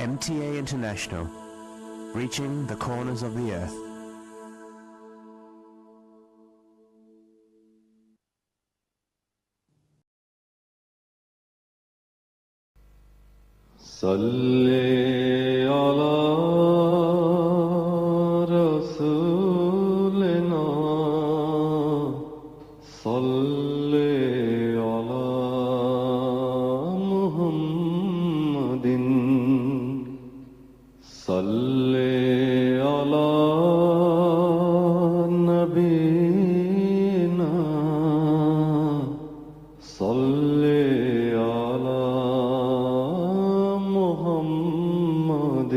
MTA International, reaching the corners of the earth. صلی علی رسولنا صلی علی محمد صلی علی نبینا صلی علی محمد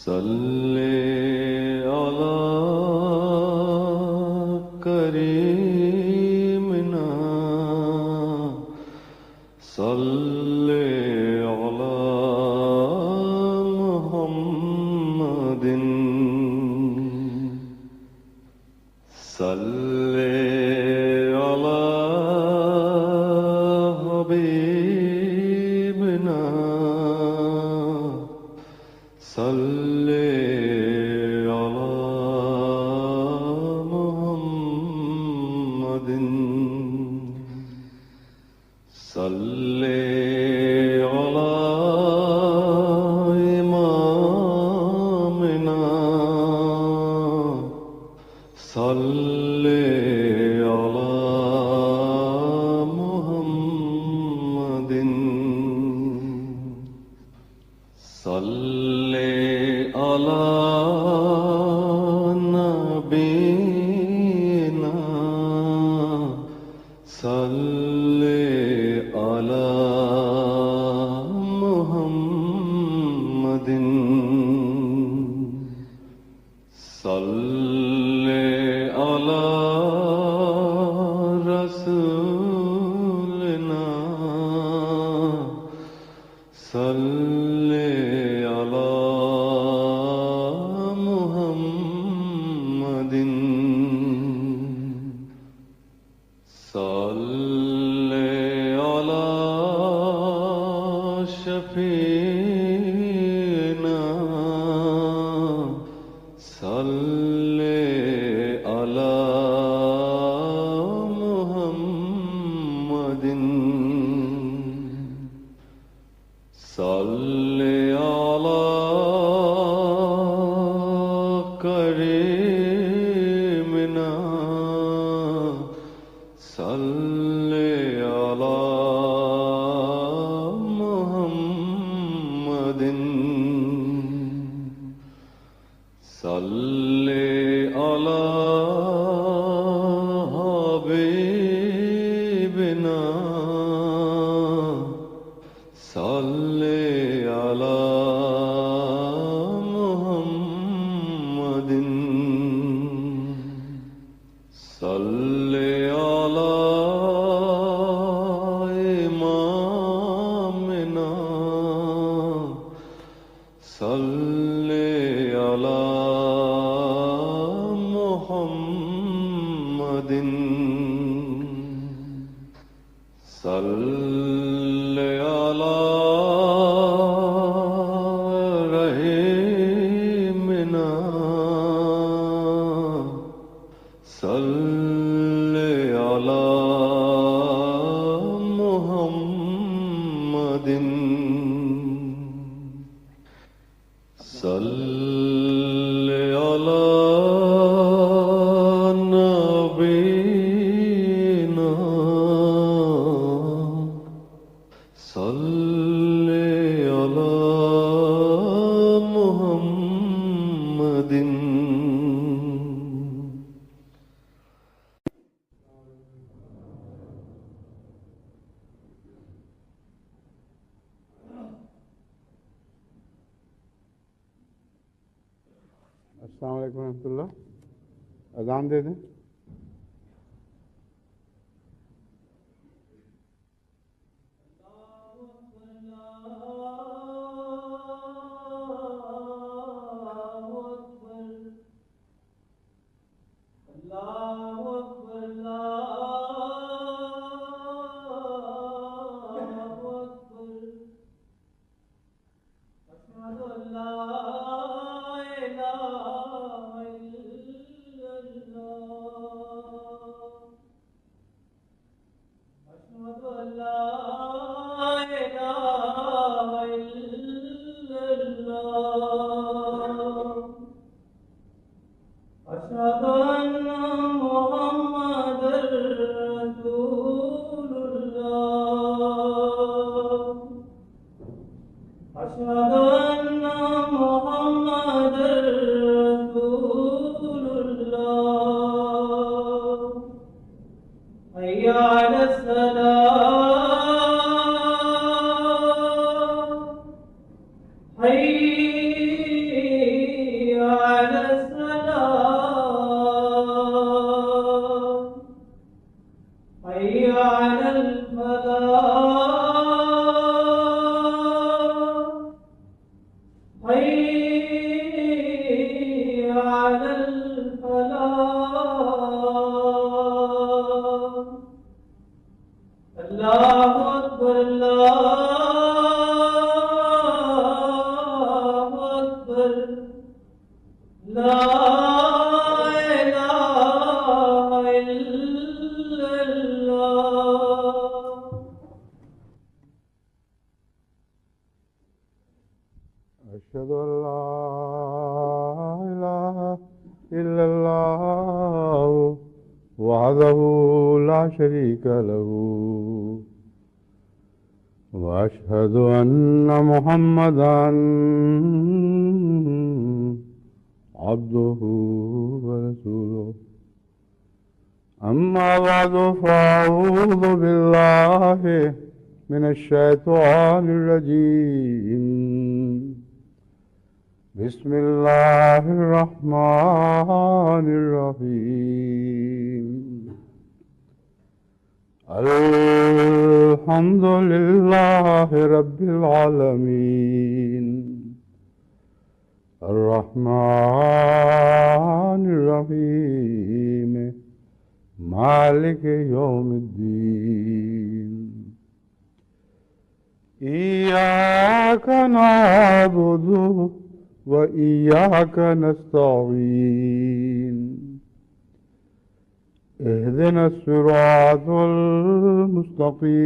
صلی علی کریمنا صلی علی محمد صلی علی حبیبنا صلی علی محمد صلی علی امامنا صلی علی محمد صلی علی نبینا صلی علی محمد صلی علی رسولنا صلی علی محمد صلی علی شفیعنا صلی علی محمد صلی علی کریمنا صلی علی محمد صلی علی حبیبنا صلی علی محمد صلی علی امامنا صلی علی محمد صلی علی رحیمنا صلی علی محمد صلی علی نبینا صلی علی محمد السلام علیکم ورحمۃ اللہ. اذان دے دیں. أشهد أن لا إله إلا الله وحده لا شريك له وأشهد أن محمدا عبده ورسوله أما بعد فأعوذ بالله من الشيطان الرجيم بسم الله الرحمن الرحيم الحمد لله رب العالمين الرحمن الرحيم مالك يوم الدين إياك نعبد وإياك نستعين اهدنا الصراط المستقيم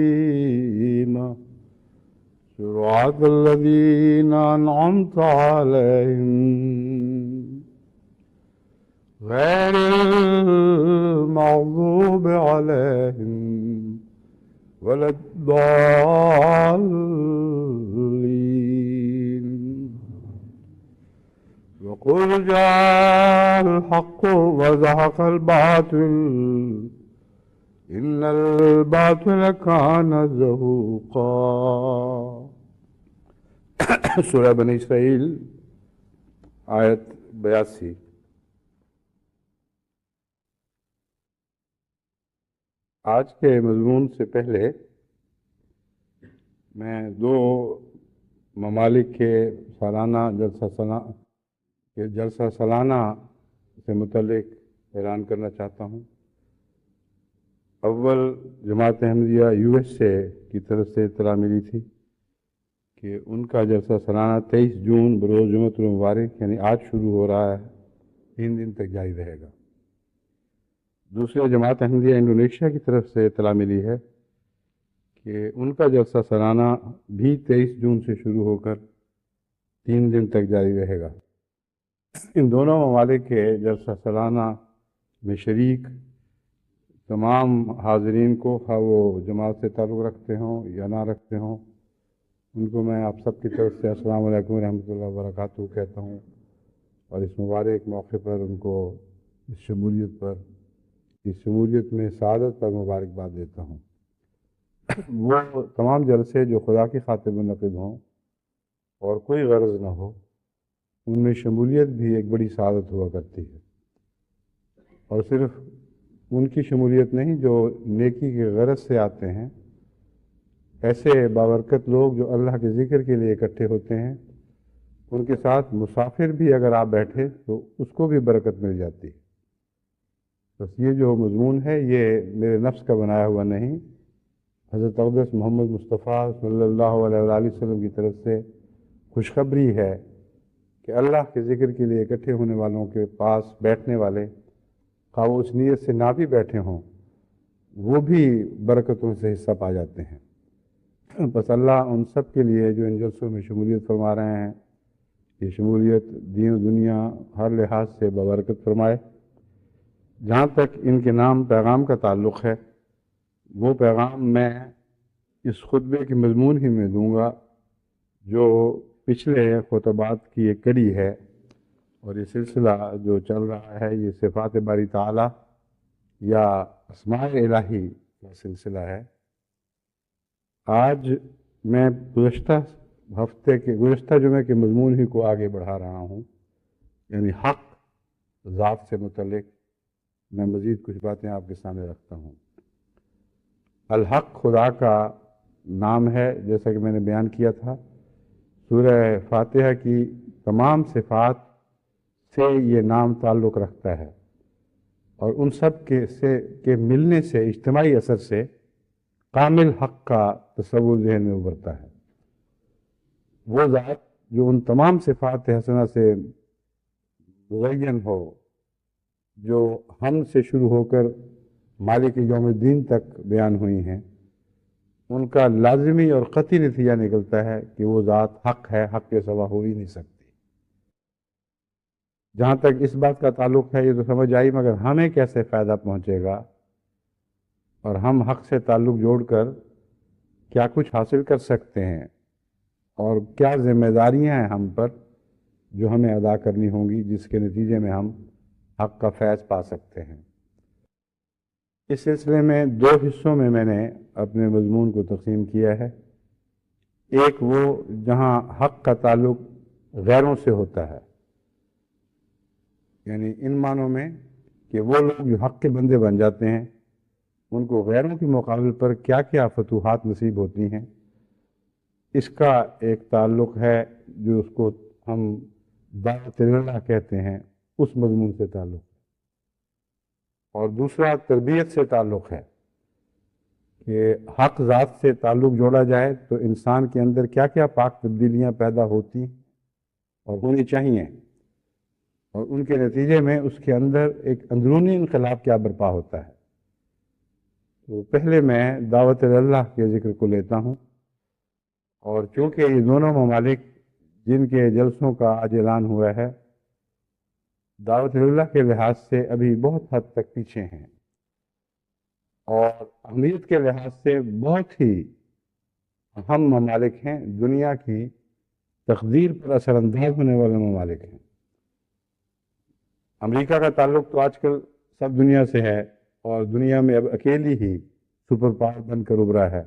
صراط الذين أنعمت عليهم غير المغضوب عليهم ولا الضالين وقل جاء الحق وزهق الباطل إن الباطل كان زهوقا سورہ بنی اسرائیل آیت 82۔ آج کے مضمون سے پہلے میں دو ممالک کے جلسہ سالانہ سے متعلق اعلان کرنا چاہتا ہوں۔ اول جماعت احمدیہ USA کی طرف سے اطلاع ملی تھی کہ ان کا جلسہ سالانہ 23 جون بروز جمعۃ المبارک یعنی آج شروع ہو رہا ہے، 3 دن تک جاری رہے گا۔ دوسرے جماعت احمدیہ انڈونیشیا کی طرف سے اطلاع ملی ہے کہ ان کا جلسہ سالانہ بھی 23 جون سے شروع ہو کر 3 دن تک جاری رہے گا۔ ان دونوں ممالک کے جلسہ سالانہ میں شریک تمام حاضرین کو، خواہ وہ جماعت سے تعلق رکھتے ہوں یا نہ رکھتے ہوں، ان کو میں آپ سب کی طرف سے السلام علیکم ورحمۃ اللہ وبرکاتہ کہتا ہوں، اور اس مبارک موقع پر ان کو اس شمولیت میں سعادت پر مبارکباد دیتا ہوں۔ وہ تمام جلسے جو خدا کی خاطر منعقد ہوں اور کوئی غرض نہ ہو، ان میں شمولیت بھی ایک بڑی سعادت ہوا کرتی ہے، اور صرف ان کی شمولیت نہیں جو نیکی کے غرض سے آتے ہیں۔ ایسے بابرکت لوگ جو اللہ کے ذکر کے لیے اکٹھے ہوتے ہیں، ان کے ساتھ مسافر بھی اگر آپ بیٹھے تو اس کو بھی برکت مل جاتی ہے۔ بس یہ جو مضمون ہے یہ میرے نفس کا بنایا ہوا نہیں، حضرت اقدس محمد مصطفیٰ صلی اللہ علیہ وآلہ وسلم کی طرف سے خوشخبری ہے کہ اللہ کے ذکر کے لیے اکٹھے ہونے والوں کے پاس بیٹھنے والے خواہ وہ اس نیت سے نہ بھی بیٹھے ہوں وہ بھی برکتوں سے حصہ پا جاتے ہیں۔ بس اللہ ان سب کے لیے جو ان جلسوں میں شمولیت فرما رہے ہیں یہ شمولیت دین و دنیا ہر لحاظ سے ببرکت فرمائے۔ جہاں تک ان کے نام پیغام کا تعلق ہے وہ پیغام میں اس خطبے کے مضمون ہی میں دوں گا جو پچھلے خطبات کی ایک کڑی ہے، اور یہ سلسلہ جو چل رہا ہے یہ صفات باری تعالیٰ یا اسماء الہی کا سلسلہ ہے۔ آج میں گزشتہ جمعے کے مضمون ہی کو آگے بڑھا رہا ہوں، یعنی حق ذات سے متعلق میں مزید کچھ باتیں آپ کے سامنے رکھتا ہوں۔ الحق خدا کا نام ہے، جیسا کہ میں نے بیان کیا تھا۔ سورہ فاتحہ کی تمام صفات سے یہ نام تعلق رکھتا ہے، اور ان سب کے ملنے سے اجتماعی اثر سے کامل حق کا تصور ذہن میں ابھرتا ہے۔ وہ ذات جو ان تمام صفات حسنہ سے مزین ہو، جو ہم سے شروع ہو کر مالک یوم الدین تک بیان ہوئی ہیں، ان کا لازمی اور قطعی نتیجہ نکلتا ہے کہ وہ ذات حق ہے، حق کے سوا ہو ہی نہیں سکتی۔ جہاں تک اس بات کا تعلق ہے یہ تو سمجھ آئی، مگر ہمیں کیسے فائدہ پہنچے گا اور ہم حق سے تعلق جوڑ کر کیا کچھ حاصل کر سکتے ہیں، اور کیا ذمہ داریاں ہیں ہم پر جو ہمیں ادا کرنی ہوں گی، جس کے نتیجے میں ہم حق کا فیض پا سکتے ہیں۔ اس سلسلے میں دو حصوں میں نے اپنے مضمون کو تقسیم کیا ہے۔ ایک وہ جہاں حق کا تعلق غیروں سے ہوتا ہے، یعنی ان معنوں میں کہ وہ لوگ جو حق کے بندے بن جاتے ہیں ان کو غیروں کے مقابل پر کیا کیا فتوحات نصیب ہوتی ہیں، اس کا ایک تعلق ہے جو اس کو ہم دعوت اللہ کہتے ہیں، اس مضمون سے تعلق ہے۔ اور دوسرا تربیت سے تعلق ہے کہ حق ذات سے تعلق جوڑا جائے تو انسان کے اندر کیا کیا پاک تبدیلیاں پیدا ہوتی اور ہونی چاہیے، اور ان کے نتیجے میں اس کے اندر ایک اندرونی انقلاب کیا برپا ہوتا ہے۔ تو پہلے میں دعوت اللہ کے ذکر کو لیتا ہوں، اور چونکہ یہ دونوں ممالک جن کے جلسوں کا آج اعلان ہوا ہے دعوت اللہ کے لحاظ سے ابھی بہت حد تک پیچھے ہیں، اور اہمیت کے لحاظ سے بہت ہی اہم ممالک ہیں، دنیا کی تقدیر پر اثر انداز ہونے والے ممالک ہیں۔ امریکہ کا تعلق تو آج کل سب دنیا سے ہے، اور دنیا میں اب اکیلی ہی سپر پاور بن کر ابھرا ہے،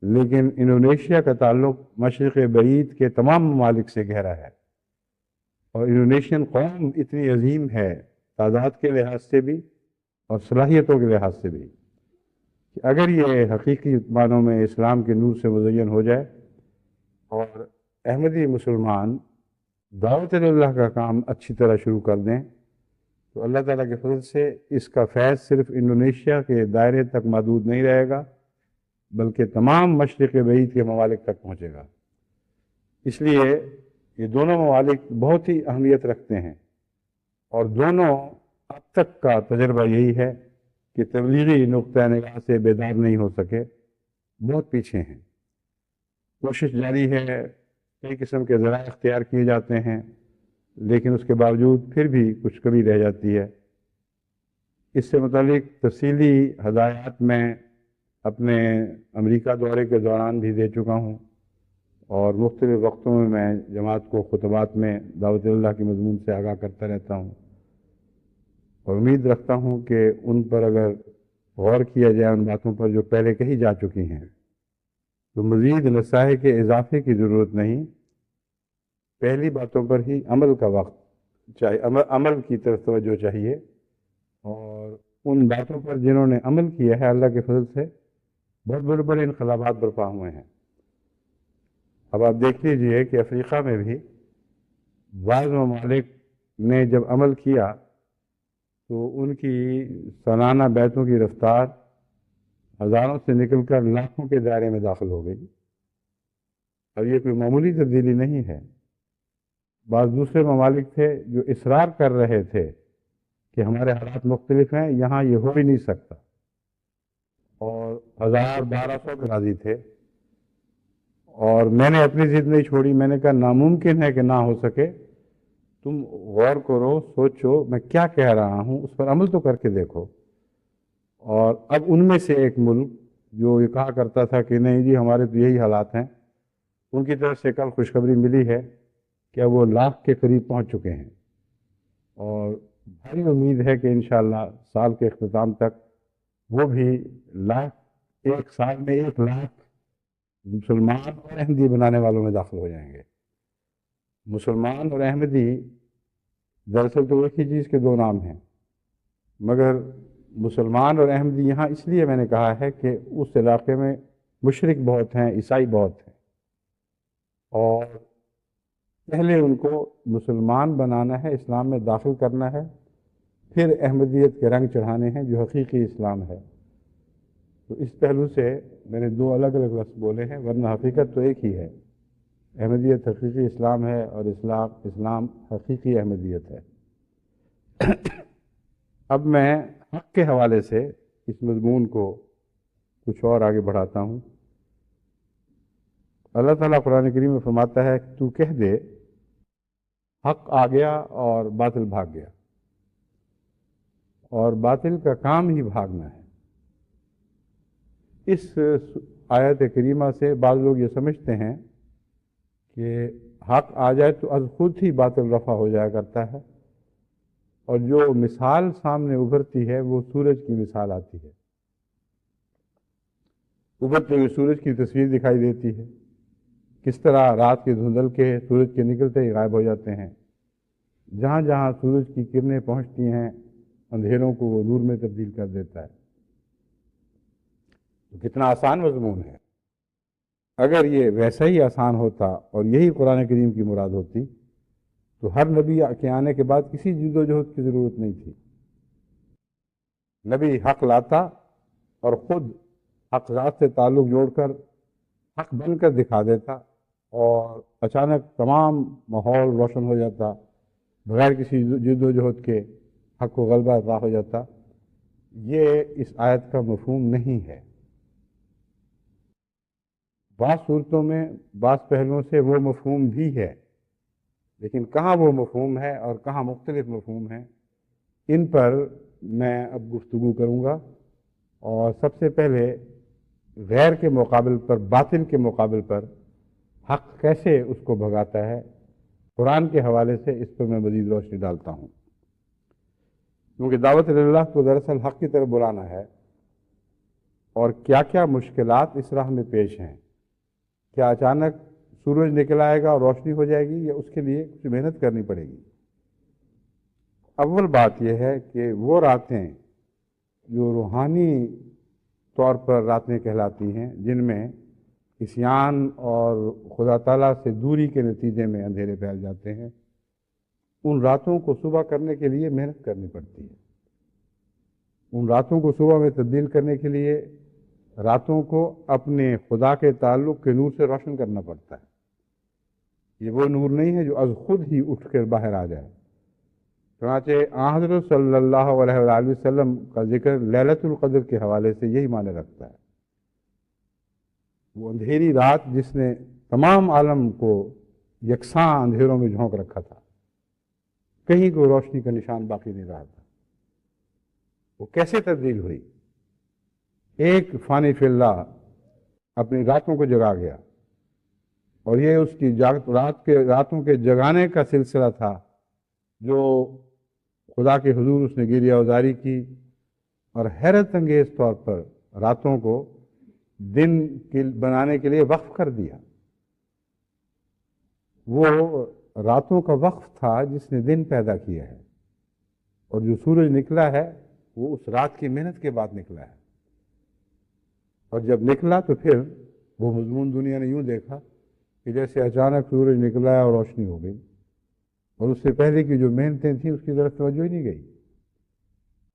لیکن انڈونیشیا کا تعلق مشرق بعید کے تمام ممالک سے گہرا ہے، اور انڈونیشین قوم اتنی عظیم ہے تعداد کے لحاظ سے بھی اور صلاحیتوں کے لحاظ سے بھی کہ اگر یہ حقیقی معنوں میں اسلام کے نور سے مزین ہو جائے اور احمدی مسلمان دعوت اللہ کا کام اچھی طرح شروع کر دیں تو اللہ تعالیٰ کے فضل سے اس کا فیض صرف انڈونیشیا کے دائرے تک محدود نہیں رہے گا بلکہ تمام مشرق بعید کے ممالک تک پہنچے گا۔ اس لیے یہ دونوں ممالک بہت ہی اہمیت رکھتے ہیں، اور دونوں اب تک کا تجربہ یہی ہے کہ تبلیغی نقطہ نگاہ سے بیدار نہیں ہو سکے، بہت پیچھے ہیں۔ کوشش جاری ہے، کئی قسم کے ذرائع اختیار کیے جاتے ہیں، لیکن اس کے باوجود پھر بھی کچھ کمی رہ جاتی ہے۔ اس سے متعلق تفصیلی ہدایات میں اپنے امریکہ دورے کے دوران بھی دے چکا ہوں، اور مختلف وقتوں میں جماعت کو خطبات میں دعوت اللہ کے مضمون سے آگاہ کرتا رہتا ہوں، اور امید رکھتا ہوں کہ ان پر اگر غور کیا جائے ان باتوں پر جو پہلے کہی جا چکی ہیں تو مزید نصائح کے اضافے کی ضرورت نہیں، پہلی باتوں پر ہی عمل کا وقت چاہیے، عمل کی طرف توجہ چاہیے، اور ان باتوں پر جنہوں نے عمل کیا ہے اللہ کے فضل سے بہت بڑے بڑے انقلابات برپا ہوئے ہیں۔ اب آپ دیکھ لیجئے کہ افریقہ میں بھی بعض ممالک نے جب عمل کیا تو ان کی سالانہ بیعتوں کی رفتار ہزاروں سے نکل کر لاکھوں کے دائرے میں داخل ہو گئی۔ اب یہ کوئی معمولی تبدیلی نہیں ہے، بعض دوسرے ممالک تھے جو اصرار کر رہے تھے کہ ہمارے حالات مختلف ہیں، یہاں یہ ہو ہی نہیں سکتا، اور 1200 پہ راضی تھے۔ اور میں نے اپنی ضد نہیں چھوڑی، میں نے کہا ناممکن ہے کہ نہ ہو سکے، تم غور کرو، سوچو میں کیا کہہ رہا ہوں، اس پر عمل تو کر کے دیکھو۔ اور اب ان میں سے ایک ملک جو یہ کہا کرتا تھا کہ نہیں جی ہمارے تو یہی حالات ہیں، ان کی طرف سے کل خوشخبری ملی ہے کہ اب وہ 1,00,000 کے قریب پہنچ چکے ہیں، اور بھاری امید ہے کہ انشاءاللہ سال کے اختتام تک وہ بھی 1,00,000، ایک سال میں 1,00,000 مسلمان اور احمدی بنانے والوں میں داخل ہو جائیں گے۔ مسلمان اور احمدی دراصل تو ایک ہی چیز کے دو نام ہیں، مگر مسلمان اور احمدی یہاں اس لیے میں نے کہا ہے کہ اس علاقے میں مشرک بہت ہیں، عیسائی بہت ہیں، اور پہلے ان کو مسلمان بنانا ہے، اسلام میں داخل کرنا ہے، پھر احمدیت کے رنگ چڑھانے ہیں جو حقیقی اسلام ہے۔ تو اس پہلو سے میں نے دو الگ الگ لفظ بولے ہیں، ورنہ حقیقت تو ایک ہی ہے، احمدیت حقیقی اسلام ہے اور اسلام حقیقی احمدیت ہے۔ اب میں حق کے حوالے سے اس مضمون کو کچھ اور آگے بڑھاتا ہوں۔ اللہ تعالیٰ قرآن کریم میں فرماتا ہے کہ تو کہہ دے حق آ گیا اور باطل بھاگ گیا، اور باطل کا کام ہی بھاگنا ہے۔ اس آیت کریمہ سے بعض لوگ یہ سمجھتے ہیں کہ حق آ جائے تو از خود ہی باطل رفع ہو جایا کرتا ہے، اور جو مثال سامنے ابھرتی ہے وہ سورج کی مثال آتی ہے، ابھرتے ہوئے سورج کی تصویر دکھائی دیتی ہے، کس طرح رات کے دھندل کے سورج کے نکلتے ہی غائب ہو جاتے ہیں، جہاں جہاں سورج کی کرنیں پہنچتی ہیں اندھیروں کو وہ نور میں تبدیل کر دیتا ہے۔ تو کتنا آسان مضمون ہے۔ اگر یہ ویسا ہی آسان ہوتا اور یہی قرآن کریم کی مراد ہوتی تو ہر نبی کے آنے کے بعد کسی جد و جہد کی ضرورت نہیں تھی۔ نبی حق لاتا اور خود حق ذات سے تعلق جوڑ کر حق بن کر دکھا دیتا، اور اچانک تمام ماحول روشن ہو جاتا، بغیر کسی جد و جہد کے حق کو غلبہ عطا ہو جاتا۔ یہ اس آیت کا مفہوم نہیں ہے۔ بعض صورتوں میں بعض پہلوؤں سے وہ مفہوم بھی ہے، لیکن کہاں وہ مفہوم ہے اور کہاں مختلف مفہوم ہیں، ان پر میں اب گفتگو کروں گا۔ اور سب سے پہلے غیر کے مقابل پر، باطل کے مقابل پر حق کیسے اس کو بھگاتا ہے، قرآن کے حوالے سے اس پر میں مزید روشنی ڈالتا ہوں، کیونکہ دعوت اللہ کو دراصل حق کی طرف بلانا ہے، اور کیا کیا مشکلات اس راہ میں پیش ہیں۔ کیا اچانک سورج نکل آئے گا اور روشنی ہو جائے گی، یا اس کے لیے کچھ محنت کرنی پڑے گی؟ اول بات یہ ہے کہ وہ راتیں جو روحانی طور پر راتیں کہلاتی ہیں، جن میں عصیان اور خدا تعالیٰ سے دوری کے نتیجے میں اندھیرے پھیل جاتے ہیں، ان راتوں کو صبح کرنے کے لیے محنت کرنی پڑتی ہے۔ ان راتوں کو صبح میں تبدیل کرنے کے لیے راتوں کو اپنے خدا کے تعلق کے نور سے روشن کرنا پڑتا ہے۔ یہ وہ نور نہیں ہے جو از خود ہی اٹھ کر باہر آ جائے۔ چنانچہ آن حضرت صلی اللہ علیہ وآلہ وسلم کا ذکر لیلۃ القدر کے حوالے سے یہی معنی رکھتا ہے۔ وہ اندھیری رات جس نے تمام عالم کو یکساں اندھیروں میں جھونک رکھا تھا، کہیں کوئی روشنی کا نشان باقی نہیں رہا تھا، وہ کیسے تبدیل ہوئی؟ ایک فانی فی اللہ اپنی راتوں کو جگا گیا، اور یہ اس کی راتوں کے جگانے کا سلسلہ تھا جو خدا کے حضور اس نے گریہ وزاری کی، اور حیرت انگیز طور پر راتوں کو دن بنانے کے لیے وقف کر دیا۔ وہ راتوں کا وقف تھا جس نے دن پیدا کیا ہے، اور جو سورج نکلا ہے وہ اس رات کی محنت کے بعد نکلا ہے، اور جب نکلا تو پھر وہ مضمون دنیا نے یوں دیکھا کہ جیسے اچانک سورج نکلا ہے اور روشنی ہو گئی، اور اس سے پہلے کی جو محنتیں تھیں اس کی طرف توجہ ہی نہیں گئی۔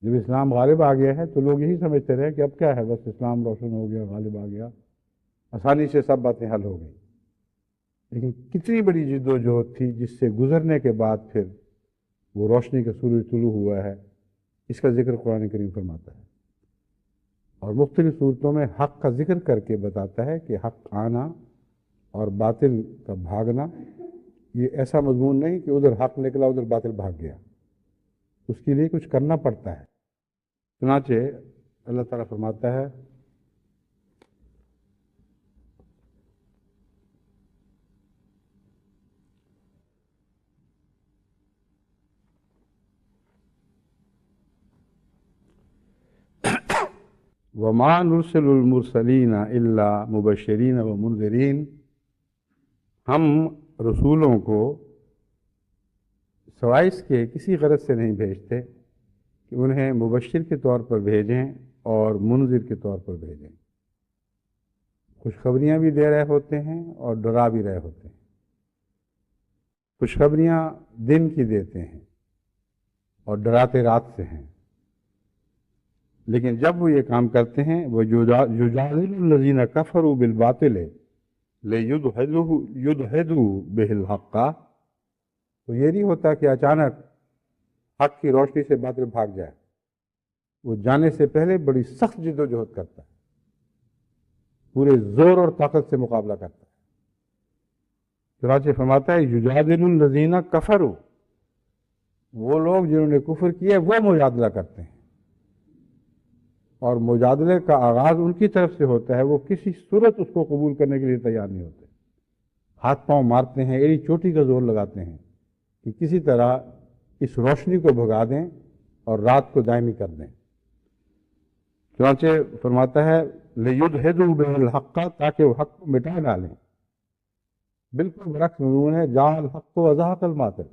جب اسلام غالب آ گیا ہے تو لوگ یہی سمجھتے رہے کہ اب کیا ہے، بس اسلام روشن ہو گیا، غالب آ گیا، آسانی سے سب باتیں حل ہو گئی۔ لیکن کتنی بڑی جدوجہد تھی جس سے گزرنے کے بعد پھر وہ روشنی کا سورج طلوع ہوا ہے، اس کا ذکر قرآن کریم فرماتا ہے، اور مختلف صورتوں میں حق کا ذکر کر کے بتاتا ہے کہ حق آنا اور باطل کا بھاگنا یہ ایسا مضمون نہیں کہ ادھر حق نکلا ادھر باطل بھاگ گیا، اس کے لیے کچھ کرنا پڑتا ہے۔ چنانچہ اللہ تعالیٰ فرماتا ہے وَمَا نُرْسِلُ الْمُرْسَلِينَ إِلَّا مُبَشِّرِينَ وَمُنذِرِينَ، ہم رسولوں کو سوائے اس کے کسی غرض سے نہیں بھیجتے کہ انہیں مبشر کے طور پر بھیجیں اور منذر کے طور پر بھیجیں، خوشخبریاں بھی دے رہے ہوتے ہیں اور ڈرا بھی رہے ہوتے ہیں۔ خوشخبریاں دن کی دیتے ہیں اور ڈراتے رات سے ہیں، لیکن جب وہ یہ کام کرتے ہیں وہ یجادل الذین کفروا بالباطل لیدحضوا بہ الحق، تو یہ نہیں ہوتا کہ اچانک حق کی روشنی سے باطل بھاگ جائے، وہ جانے سے پہلے بڑی سخت جدوجہد کرتا ہے، پورے زور اور طاقت سے مقابلہ کرتا ہے۔ چنانچہ فرماتا ہے یجادل الذین کفروا، وہ لوگ جنہوں نے کفر کیا وہ مجادلہ کرتے ہیں، اور مجادلے کا آغاز ان کی طرف سے ہوتا ہے، وہ کسی صورت اس کو قبول کرنے کے لیے تیار نہیں ہوتے، ہاتھ پاؤں مارتے ہیں، ایڑی چوٹی کا زور لگاتے ہیں کہ کسی طرح اس روشنی کو بھگا دیں اور رات کو دائمی کر دیں۔ چنانچہ فرماتا ہے لیدحضوا بہ الحق، تاکہ وہ حق کو مٹا ڈالیں۔ بالکل برعکس مضمون ہے جاء الحق وزهق الباطل۔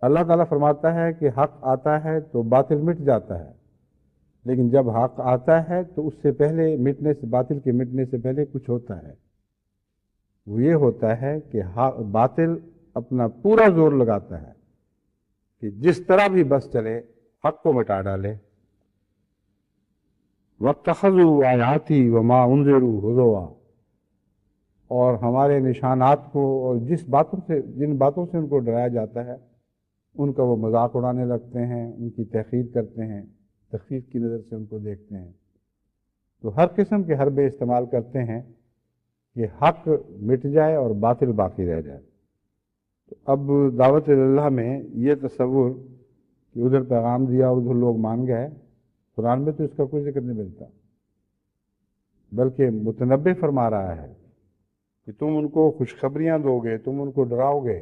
اللہ تعالیٰ فرماتا ہے کہ حق آتا ہے تو باطل مٹ جاتا ہے، لیکن جب حق آتا ہے تو اس سے پہلے مٹنے سے، باطل کے مٹنے سے پہلے کچھ ہوتا ہے، وہ یہ ہوتا ہے کہ باطل اپنا پورا زور لگاتا ہے کہ جس طرح بھی بس چلے حق کو مٹا ڈالے۔ وَاتَّخَذُوا آیَاتِي وَمَا أُنذِرُوا هُزُوًا، اور ہمارے نشانات کو اور جن باتوں سے ان کو ڈرایا جاتا ہے ان کا وہ مذاق اڑانے لگتے ہیں، ان کی تحقیر کرتے ہیں، تخفیف کی نظر سے ان کو دیکھتے ہیں، تو ہر قسم کے حربے استعمال کرتے ہیں کہ حق مٹ جائے اور باطل باقی رہ جائے۔ تو اب دعوت اللہ میں یہ تصور کہ ادھر پیغام دیا ادھر لوگ مان گئے، قرآن میں تو اس کا کوئی ذکر نہیں ملتا، بلکہ متنبع فرما رہا ہے کہ تم ان کو خوشخبریاں دو گے، تم ان کو ڈراؤ گے،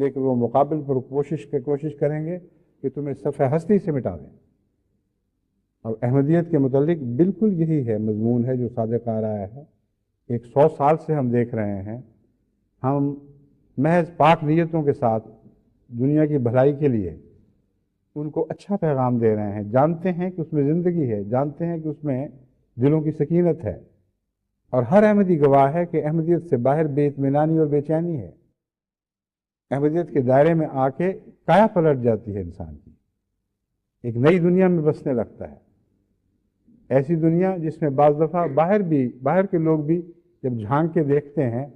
لیکن وہ مقابل پر کوشش کریں گے کہ تمہیں صفحہ ہستی سے مٹا دیں۔ اور احمدیت کے متعلق بالکل یہی ہے مضمون ہے جو صادق آ رہا ہے، 100 سال سے ہم دیکھ رہے ہیں، ہم محض پاک نیتوں کے ساتھ دنیا کی بھلائی کے لیے ان کو اچھا پیغام دے رہے ہیں، جانتے ہیں کہ اس میں زندگی ہے، جانتے ہیں کہ اس میں دلوں کی سکینت ہے، اور ہر احمدی گواہ ہے کہ احمدیت سے باہر بے اطمینانی اور بے چینی ہے۔ احمدیت کے دائرے میں آ کے کایا پلٹ جاتی ہے انسان کی، ایک نئی دنیا میں بسنے لگتا ہے، ایسی دنیا جس میں بعض دفعہ باہر کے لوگ بھی جب جھانک کے دیکھتے ہیں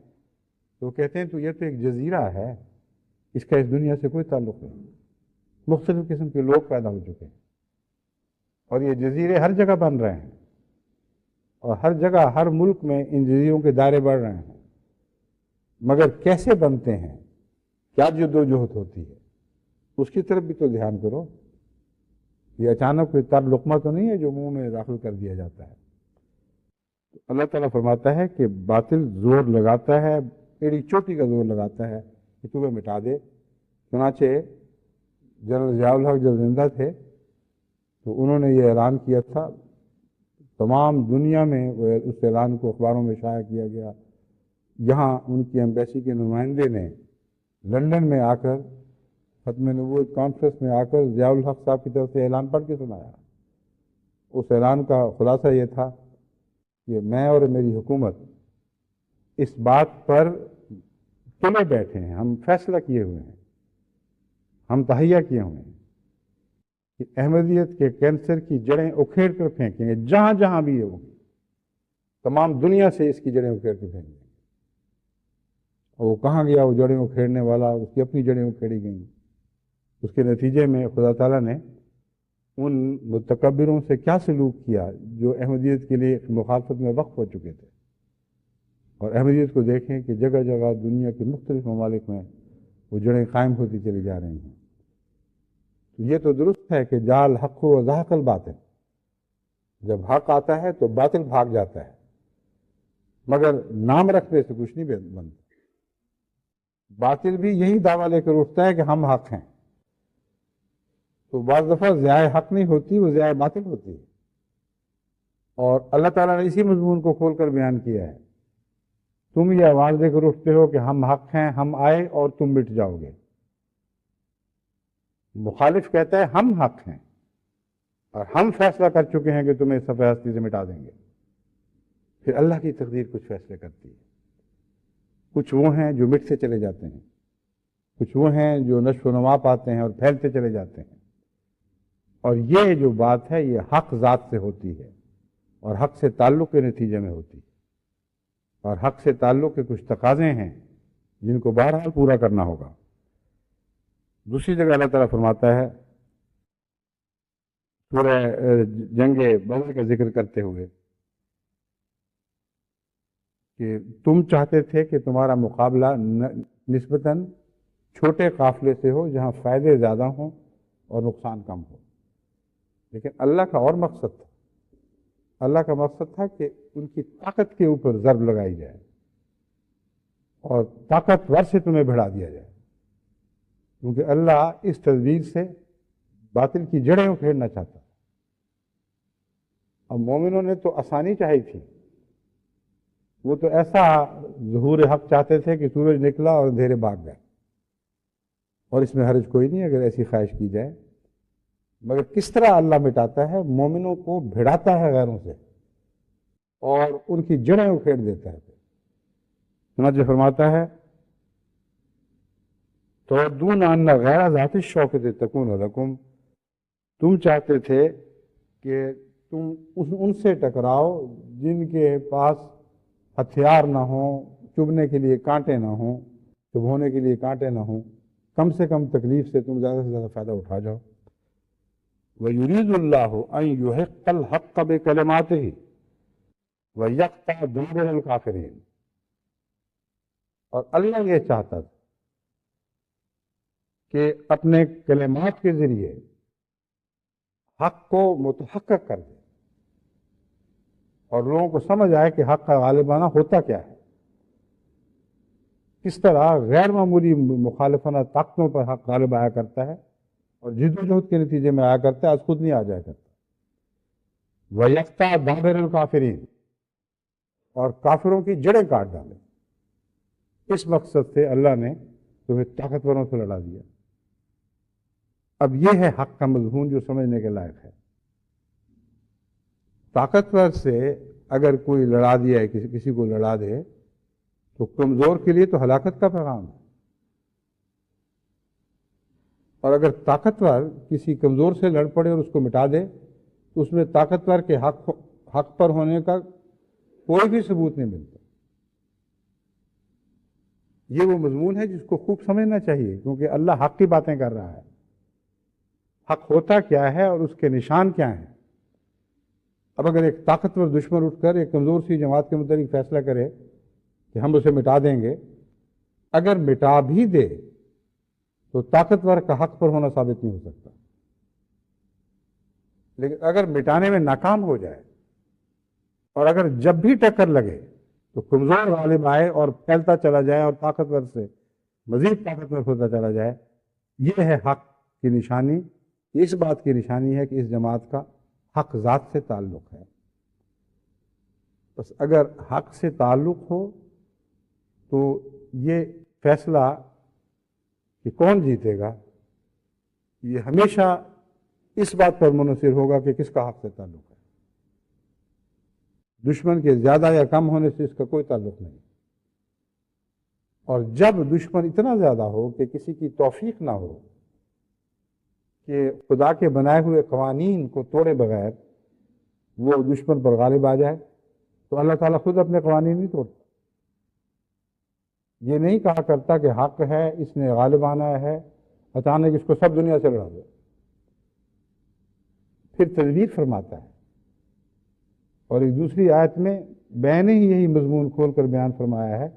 تو کہتے ہیں تو یہ تو ایک جزیرہ ہے، اس کا اس دنیا سے کوئی تعلق نہیں، مختلف قسم کے لوگ پیدا ہو چکے ہیں اور یہ جزیرے ہر جگہ بن رہے ہیں، اور ہر جگہ ہر ملک میں ان جزیروں کے دائرے بڑھ رہے ہیں، مگر کیسے بنتے ہیں، کیا جدوجہد ہوتی ہے، اس کی طرف بھی تو دھیان کرو۔ یہ اچانک کوئی تر لقمہ تو نہیں ہے جو منہ میں داخل کر دیا جاتا ہے۔ اللہ تعالیٰ فرماتا ہے کہ باطل زور لگاتا ہے، ایڑی چوٹی کا زور لگاتا ہے کہ تمہیں مٹا دے۔ چنانچہ جنرل ضیاء الحق جب زندہ تھے تو انہوں نے یہ اعلان کیا تھا، تمام دنیا میں اس اعلان کو اخباروں میں شائع کیا گیا، یہاں ان کی ایمبیسی کے نمائندے نے لندن میں آ کر ختم نبوت کانفرنس میں آ کر ضیاء الحق صاحب کی طرف سے اعلان پڑھ کے سنایا۔ اس اعلان کا خلاصہ یہ تھا کہ میں اور میری حکومت اس بات پر تلے بیٹھے ہیں، ہم فیصلہ کیے ہوئے ہیں، ہم تہیہ کیے ہوئے ہیں کہ احمدیت کے کینسر کی جڑیں اکھیڑ کر پھینکیں گے، جہاں جہاں بھی ہوگی تمام دنیا سے اس کی جڑیں اکھیڑ کر پھینکیں گے۔ اور وہ کہاں گیا وہ جڑیں اکھیڑنے والا، اس کی اپنی جڑیں اکھیڑی گئیں۔ اس کے نتیجے میں خدا تعالیٰ نے ان متکبروں سے کیا سلوک کیا جو احمدیت کے لیے مخالفت میں وقف ہو چکے تھے۔ اور احمدیت کو دیکھیں کہ جگہ جگہ دنیا کے مختلف ممالک میں وہ جڑیں قائم ہوتی چلی جا رہی ہیں۔ تو یہ تو درست ہے کہ جال حق و زحق الباطل، جب حق آتا ہے تو باطل بھاگ جاتا ہے، مگر نام رکھنے سے کچھ نہیں بنتا۔ باطل بھی یہی دعویٰ لے کر اٹھتا ہے کہ ہم حق ہیں، تو بعض دفعہ ضیاء حق نہیں ہوتی، وہ ضیاء باطل ہوتی ہے۔ اور اللہ تعالیٰ نے اسی مضمون کو کھول کر بیان کیا ہے، تم یہ آواز دے کر اٹھتے ہو کہ ہم حق ہیں، ہم آئے اور تم مٹ جاؤ گے۔ مخالف کہتا ہے ہم حق ہیں اور ہم فیصلہ کر چکے ہیں کہ تمہیں صفحہ ہستی سے مٹا دیں گے۔ پھر اللہ کی تقدیر کچھ فیصلے کرتی ہے، کچھ وہ ہیں جو مٹتے چلے جاتے ہیں، کچھ وہ ہیں جو نشو و نما پاتے ہیں اور پھیلتے چلے جاتے ہیں۔ اور یہ جو بات ہے یہ حق ذات سے ہوتی ہے اور حق سے تعلق کے نتیجے میں ہوتی ہے، اور حق سے تعلق کے کچھ تقاضے ہیں جن کو بہرحال پورا کرنا ہوگا۔ دوسری جگہ اللہ تعالیٰ فرماتا ہے سورہ جنگ بدر کا ذکر کرتے ہوئے کہ تم چاہتے تھے کہ تمہارا مقابلہ نسبتاً چھوٹے قافلے سے ہو جہاں فائدے زیادہ ہوں اور نقصان کم ہو، لیکن اللہ کا اور مقصد تھا۔ اللہ کا مقصد تھا کہ ان کی طاقت کے اوپر ضرب لگائی جائے اور طاقتور سے تمہیں بھڑا دیا جائے، کیونکہ اللہ اس تدبیر سے باطل کی جڑیں اکھیڑنا چاہتا۔ اب مومنوں نے تو آسانی چاہی تھی، وہ تو ایسا ظہور حق چاہتے تھے کہ سورج نکلا اور اندھیرے بھاگ گئے، اور اس میں حرج کوئی نہیں اگر ایسی خواہش کی جائے، مگر کس طرح اللہ مٹاتا ہے؟ مومنوں کو بھڑاتا ہے غیروں سے اور ان کی جڑیں اکھیڑ دیتا ہے۔ چنانچہ فرماتا ہے تودون ان غیر ذات الشوکۃ تکون لکم، تم چاہتے تھے کہ تم ان سے ٹکراؤ جن کے پاس ہتھیار نہ ہوں، چبھنے کے لیے کانٹے نہ ہوں، چبھونے کے لیے کانٹے نہ ہوں، کم سے کم تکلیف سے تم زیادہ سے زیادہ فائدہ اٹھا جاؤ۔ وَيُرِيدُ اللَّهُ أَن يُحِقَّ الْحَقَّ بِكَلِمَاتِهِ وَيَقْطَعَ دَابِرَ الْكَافِرِينَ، اور اللہ یہ چاہتا تھا کہ اپنے کلمات کے ذریعے حق کو متحقق کر دے اور لوگوں کو سمجھ آئے کہ حق کا غالبانہ ہوتا کیا ہے، کس طرح غیر معمولی مخالفانہ طاقتوں پر حق غالب آیا کرتا ہے اور جد و جہد کے نتیجے میں آیا کرتا ہے، آج خود نہیں آ جایا کرتا۔ وَيَقْطَعَ دَابِرَ الْكَافِرِينَ، اور کافروں کی جڑیں کاٹ ڈالے۔ اس مقصد سے اللہ نے تمہیں طاقتوروں سے لڑا دیا۔ اب یہ ہے حق کا مضمون جو سمجھنے کے لائق ہے۔ طاقتور سے اگر کوئی لڑا دیا ہے، کسی کو لڑا دے، تو کمزور کے لیے تو ہلاکت کا پیغام ہے، اور اگر طاقتور کسی کمزور سے لڑ پڑے اور اس کو مٹا دے تو اس میں طاقتور کے حق پر ہونے کا کوئی بھی ثبوت نہیں ملتا۔ یہ وہ مضمون ہے جس کو خوب سمجھنا چاہیے، کیونکہ اللہ حق کی باتیں کر رہا ہے۔ حق ہوتا کیا ہے اور اس کے نشان کیا ہیں۔ اب اگر ایک طاقتور دشمن اٹھ کر ایک کمزور سی جماعت کے متعلق فیصلہ کرے کہ ہم اسے مٹا دیں گے، اگر مٹا بھی دے تو طاقتور کا حق پر ہونا ثابت نہیں ہو سکتا، لیکن اگر مٹانے میں ناکام ہو جائے اور اگر جب بھی ٹکر لگے تو کمزور غالب آئے اور پھیلتا چلا جائے اور طاقتور سے مزید طاقتور ہوتا چلا جائے، یہ ہے حق کی نشانی۔ اس بات کی نشانی ہے کہ اس جماعت کا حق ذات سے تعلق ہے۔ بس اگر حق سے تعلق ہو تو یہ فیصلہ کہ کون جیتے گا یہ ہمیشہ اس بات پر منحصر ہوگا کہ کس کا حق سے تعلق ہے۔ دشمن کے زیادہ یا کم ہونے سے اس کا کوئی تعلق نہیں، اور جب دشمن اتنا زیادہ ہو کہ کسی کی توفیق نہ ہو کہ خدا کے بنائے ہوئے قوانین کو توڑے بغیر وہ دشمن پر غالب آ جائے، تو اللہ تعالیٰ خود اپنے قوانین نہیں توڑتا۔ یہ نہیں کہا کرتا کہ حق ہے، اس نے غالب آنا ہے، اچانک اس کو سب دنیا سے لڑا دو. پھر تدبیر فرماتا ہے. اور ایک دوسری آیت میں میں نے ہی یہی مضمون کھول کر بیان فرمایا ہے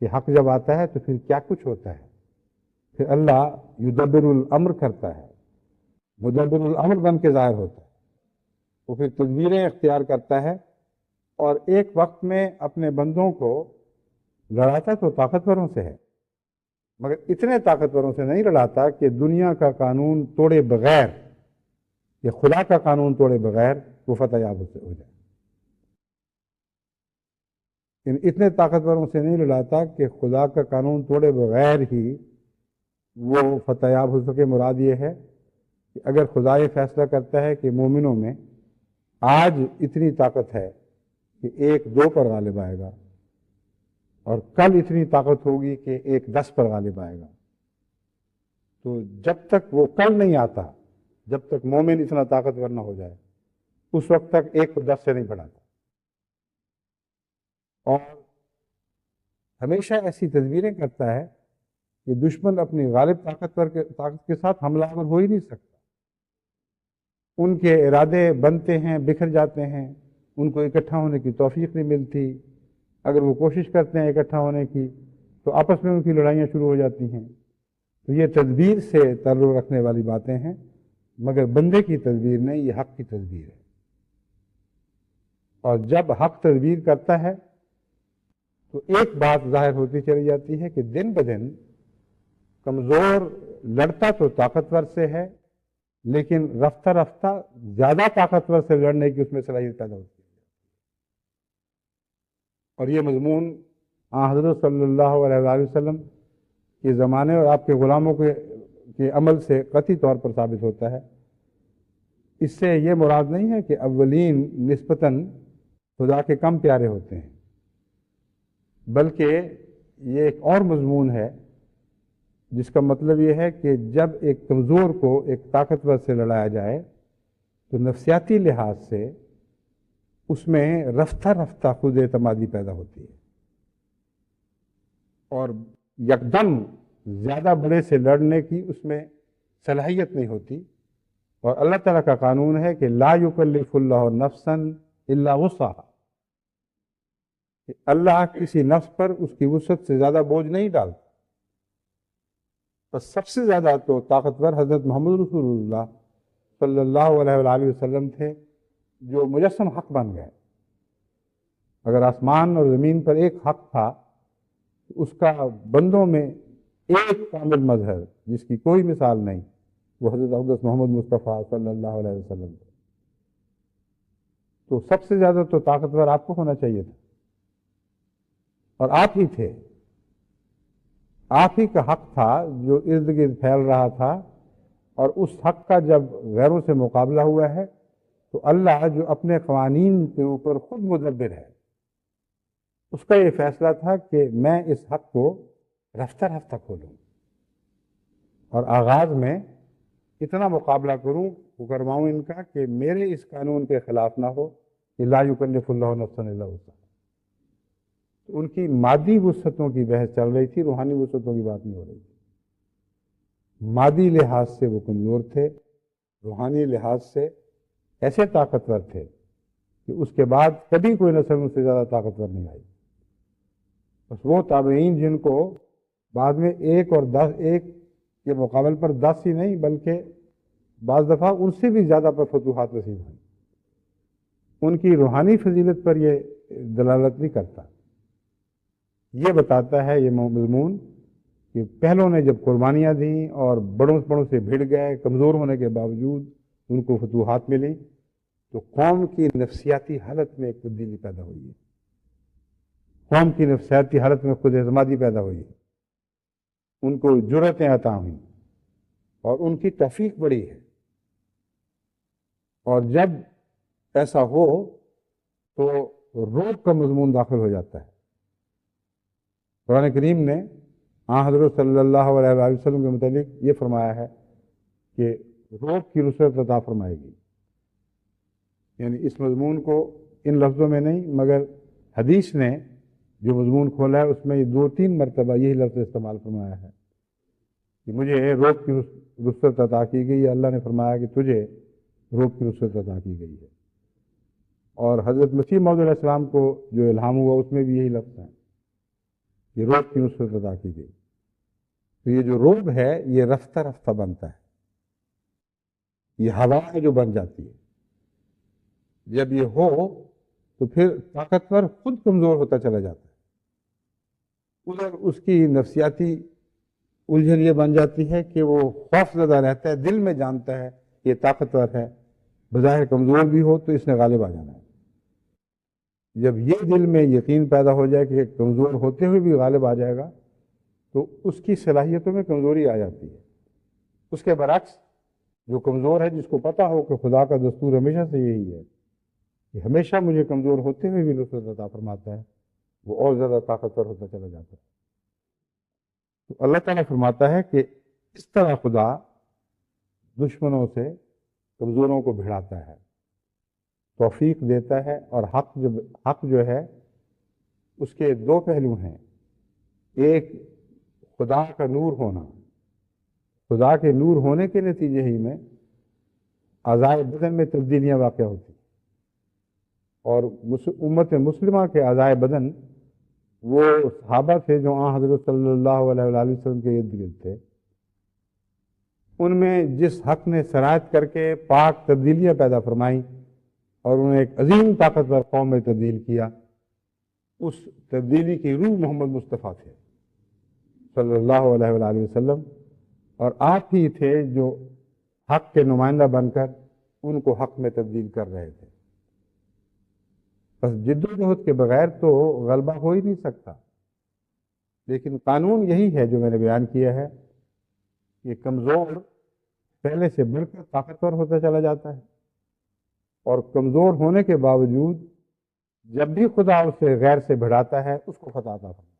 کہ حق جب آتا ہے تو پھر کیا کچھ ہوتا ہے. پھر اللہ یدبر الامر کرتا ہے، مدبر الامر بن کے ظاہر ہوتا ہے. وہ پھر تدبیریں اختیار کرتا ہے اور ایک وقت میں اپنے بندوں کو لڑاتا تو طاقتوروں سے ہے، مگر اتنے طاقتوروں سے نہیں لڑاتا کہ دنیا کا قانون توڑے بغیر یا خدا کا قانون توڑے بغیر وہ فتح یاب ہو جائے. اتنے طاقتوروں سے نہیں لڑاتا کہ خدا کا قانون توڑے بغیر ہی وہ فتح یاب ہو سکے. مراد یہ ہے کہ اگر خدا یہ فیصلہ کرتا ہے کہ مومنوں میں آج اتنی طاقت ہے کہ 1-2 پر غالب آئے گا اور کل اتنی طاقت ہوگی کہ 1-10 پر غالب آئے گا، تو جب تک وہ کل نہیں آتا، جب تک مومن اتنا طاقتور نہ ہو جائے، اس وقت تک 1 کو 10 سے نہیں بڑھاتا. اور ہمیشہ ایسی تدبیریں کرتا ہے کہ دشمن اپنی غالب طاقت کے ساتھ حملہ آور ہو ہی نہیں سکتا. ان کے ارادے بنتے ہیں، بکھر جاتے ہیں، ان کو اکٹھا ہونے کی توفیق نہیں ملتی. اگر وہ کوشش کرتے ہیں اکٹھا ہونے کی تو آپس میں ان کی لڑائیاں شروع ہو جاتی ہیں. تو یہ تدبیر سے تعلق رکھنے والی باتیں ہیں، مگر بندے کی تدبیر نہیں، یہ حق کی تدبیر ہے. اور جب حق تدبیر کرتا ہے تو ایک بات ظاہر ہوتی چلی جاتی ہے کہ دن بدن کمزور لڑتا تو طاقتور سے ہے، لیکن رفتہ رفتہ زیادہ طاقتور سے لڑنے کی اس میں صلاحیت پیدا ہوتی ہے. اور یہ مضمون حضرت صلی اللہ علیہ وآلہ وسلم کے زمانے اور آپ کے غلاموں کے عمل سے قطعی طور پر ثابت ہوتا ہے. اس سے یہ مراد نہیں ہے کہ اولین نسبتاً خدا کے کم پیارے ہوتے ہیں، بلکہ یہ ایک اور مضمون ہے جس کا مطلب یہ ہے کہ جب ایک کمزور کو ایک طاقتور سے لڑایا جائے تو نفسیاتی لحاظ سے اس میں رفتہ رفتہ خود اعتمادی پیدا ہوتی ہے، اور یکدم زیادہ بڑے سے لڑنے کی اس میں صلاحیت نہیں ہوتی. اور اللہ تعالیٰ کا قانون ہے کہ لا یکلف اللہ نفسا الا وسعها، کہ اللہ کسی نفس پر اس کی وسعت سے زیادہ بوجھ نہیں ڈالتا. بس سب سے زیادہ تو طاقتور حضرت محمد رسول اللہ صلی اللہ علیہ وآلہ وسلم تھے، جو مجسم حق بن گئے. اگر آسمان اور زمین پر ایک حق تھا تو اس کا بندوں میں ایک کامل مظہر جس کی کوئی مثال نہیں، وہ حضرت محمد مصطفیٰ صلی اللہ علیہ وسلم تھے. تو سب سے زیادہ تو طاقتور آپ کو ہونا چاہیے تھا، اور آپ ہی تھے. آپ ہی کا حق تھا جو ارد گرد پھیل رہا تھا، اور اس حق کا جب غیروں سے مقابلہ ہوا ہے تو اللہ جو اپنے قوانین کے اوپر خود مدبر ہے، اس کا یہ فیصلہ تھا کہ میں اس حق کو رفتہ رفتہ کھولوں اور آغاز میں اتنا مقابلہ کرواؤں ان کا کہ میرے اس قانون کے خلاف نہ ہو کہ لا یکلف اللہ نفسا الا وسعها. تو ان کی مادی وسعتوں کی بحث چل رہی تھی، روحانی وسعتوں کی بات نہیں ہو رہی تھی. مادی لحاظ سے وہ کمزور تھے، روحانی لحاظ سے ایسے طاقتور تھے کہ اس کے بعد کبھی کوئی نسل ان سے زیادہ طاقتور نہیں آئی. بس وہ تابعین جن کو بعد میں 1 اور 10 کے مقابل پر 10 ہی نہیں بلکہ بعض دفعہ ان سے بھی زیادہ پر فتوحات نصیب ہوئی، ان کی روحانی فضیلت پر یہ دلالت نہیں کرتا. یہ بتاتا ہے یہ مضمون کہ پہلوں نے جب قربانیاں دیں اور بڑوں سے بھیڑ گئے، کمزور ہونے کے باوجود ان کو فتوحات ملی، تو قوم کی نفسیاتی حالت میں ایک تبدیلی پیدا ہوئی ہے. قوم کی نفسیاتی حالت میں خود اعتمادی پیدا ہوئی ہے، ان کو جرأتیں عطا ہوئیں اور ان کی توفیق بڑی ہے. اور جب ایسا ہو تو روب کا مضمون داخل ہو جاتا ہے. قرآن کریم نے حضرت صلی اللہ علیہ وآلہ وسلم کے متعلق یہ فرمایا ہے کہ روب کی نصرت عطا فرمائے گی. یعنی اس مضمون کو ان لفظوں میں نہیں مگر حدیث نے جو مضمون کھولا ہے اس میں یہ 2-3 مرتبہ یہی لفظ استعمال فرمایا ہے کہ مجھے روب کی رخصت عطا کی گئی ہے، اللہ نے فرمایا کہ تجھے روب کی رخصت عطا کی گئی ہے۔ اور حضرت مسیح موعود علیہ السلام کو جو الہام ہوا اس میں بھی یہی لفظ ہے کہ روب کی رخصت عطا کی گئی۔ تو یہ جو روب ہے یہ رفتہ رفتہ بنتا ہے، یہ ہوا ہے جو بن جاتی ہے۔ جب یہ ہو تو پھر طاقتور خود کمزور ہوتا چلا جاتا ہے، ادھر اس کی نفسیاتی الجھن یہ بن جاتی ہے کہ وہ خوف زدہ رہتا ہے، دل میں جانتا ہے یہ طاقتور ہے، بظاہر کمزور بھی ہو تو اس نے غالب آ جانا ہے۔ جب یہ دل میں یقین پیدا ہو جائے کہ کمزور ہوتے ہوئے بھی غالب آ جائے گا تو اس کی صلاحیتوں میں کمزوری آ جاتی ہے۔ اس کے برعکس جو کمزور ہے، جس کو پتہ ہو کہ خدا کا دستور ہمیشہ سے یہی ہے کہ ہمیشہ مجھے کمزور ہوتے ہوئے بھی نصرت عطا فرماتا ہے، وہ اور زیادہ طاقتور ہوتا چلا جاتا ہے۔ تو اللہ تعالیٰ فرماتا ہے کہ اس طرح خدا دشمنوں سے کمزوروں کو بھڑاتا ہے، توفیق دیتا ہے، اور حق جو ہے اس کے 2 پہلو ہیں۔ ایک خدا کا نور ہونا، خدا کے نور ہونے کے نتیجے ہی میں اعضائے بدن میں تبدیلیاں واقع ہوتی ہیں، اور امت مسلمہ کے اعضائے بدن وہ صحابہ تھے جو حضرت صلی اللہ علیہ وآلہ وسلم کے ارد گرد تھے، ان میں جس حق نے سرایت کر کے پاک تبدیلیاں پیدا فرمائیں اور انہیں ایک عظیم طاقتور قوم میں تبدیل کیا، اس تبدیلی کی روح محمد مصطفیٰ تھے صلی اللہ علیہ وآلہ وسلم، اور آپ ہی تھے جو حق کے نمائندہ بن کر ان کو حق میں تبدیل کر رہے تھے۔ بس جد و جہد کے بغیر تو غلبہ ہو ہی نہیں سکتا، لیکن قانون یہی ہے جو میں نے بیان کیا ہے کہ کمزور پہلے سے بڑھ کر طاقتور ہوتا چلا جاتا ہے، اور کمزور ہونے کے باوجود جب بھی خدا اسے غیر سے بھڑاتا ہے اس کو فتح عطا فرماتا ہے،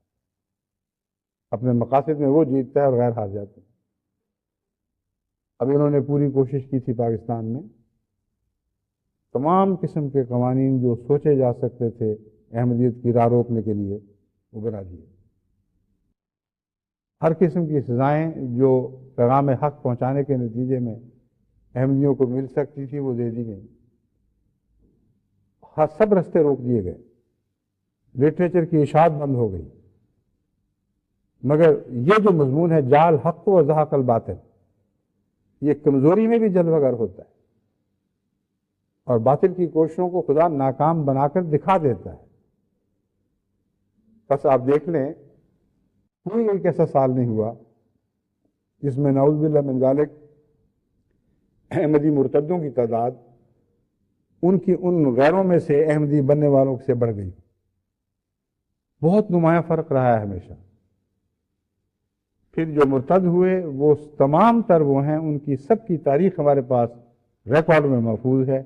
اپنے مقاصد میں وہ جیتتا ہے اور غیر ہار جاتے ہیں۔ اب انہوں نے پوری کوشش کی تھی پاکستان میں، تمام قسم کے قوانین جو سوچے جا سکتے تھے احمدیت کی راہ روکنے کے لیے وہ بنا دیے، ہر قسم کی سزائیں جو پیغام حق پہنچانے کے نتیجے میں احمدیوں کو مل سکتی تھی وہ دے دی گئیں، سب رستے روک دیے گئے، لٹریچر کی اشاعت بند ہو گئی۔ مگر یہ جو مضمون ہے جعل حق و زحق الباطل، یہ کمزوری میں بھی جلوگر ہوتا ہے، اور باطل کی کوششوں کو خدا ناکام بنا کر دکھا دیتا ہے۔ بس آپ دیکھ لیں، کوئی ایک ایسا سال نہیں ہوا جس میں نعوذ باللہ من ذالک احمدی مرتدوں کی تعداد ان غیروں میں سے احمدی بننے والوں سے بڑھ گئی۔ بہت نمایاں فرق رہا ہے ہمیشہ۔ پھر جو مرتد ہوئے وہ تمام تر وہ ہیں، ان کی سب کی تاریخ ہمارے پاس ریکارڈ میں محفوظ ہے،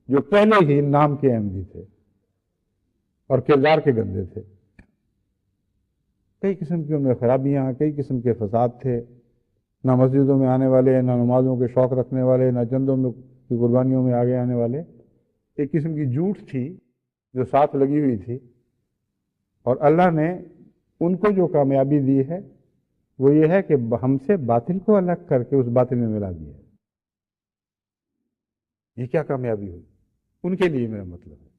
جو پہلے ہی نام کے احمدی تھے اور کردار کے گندے تھے۔ کئی قسم کی ان میں خرابیاں، کئی قسم کے فساد تھے، نہ مسجدوں میں آنے والے، نہ نمازوں کے شوق رکھنے والے، نہ چندوں میں کی قربانیوں میں آگے آنے والے۔ ایک قسم کی جھوٹ تھی جو ساتھ لگی ہوئی تھی، اور اللہ نے ان کو جو کامیابی دی ہے وہ یہ ہے کہ ہم سے باطل کو الگ کر کے اس باطل میں ملا دیا ہے۔ یہ کیا کامیابی ہوئی ان کے لیے، میرا مطلب ہے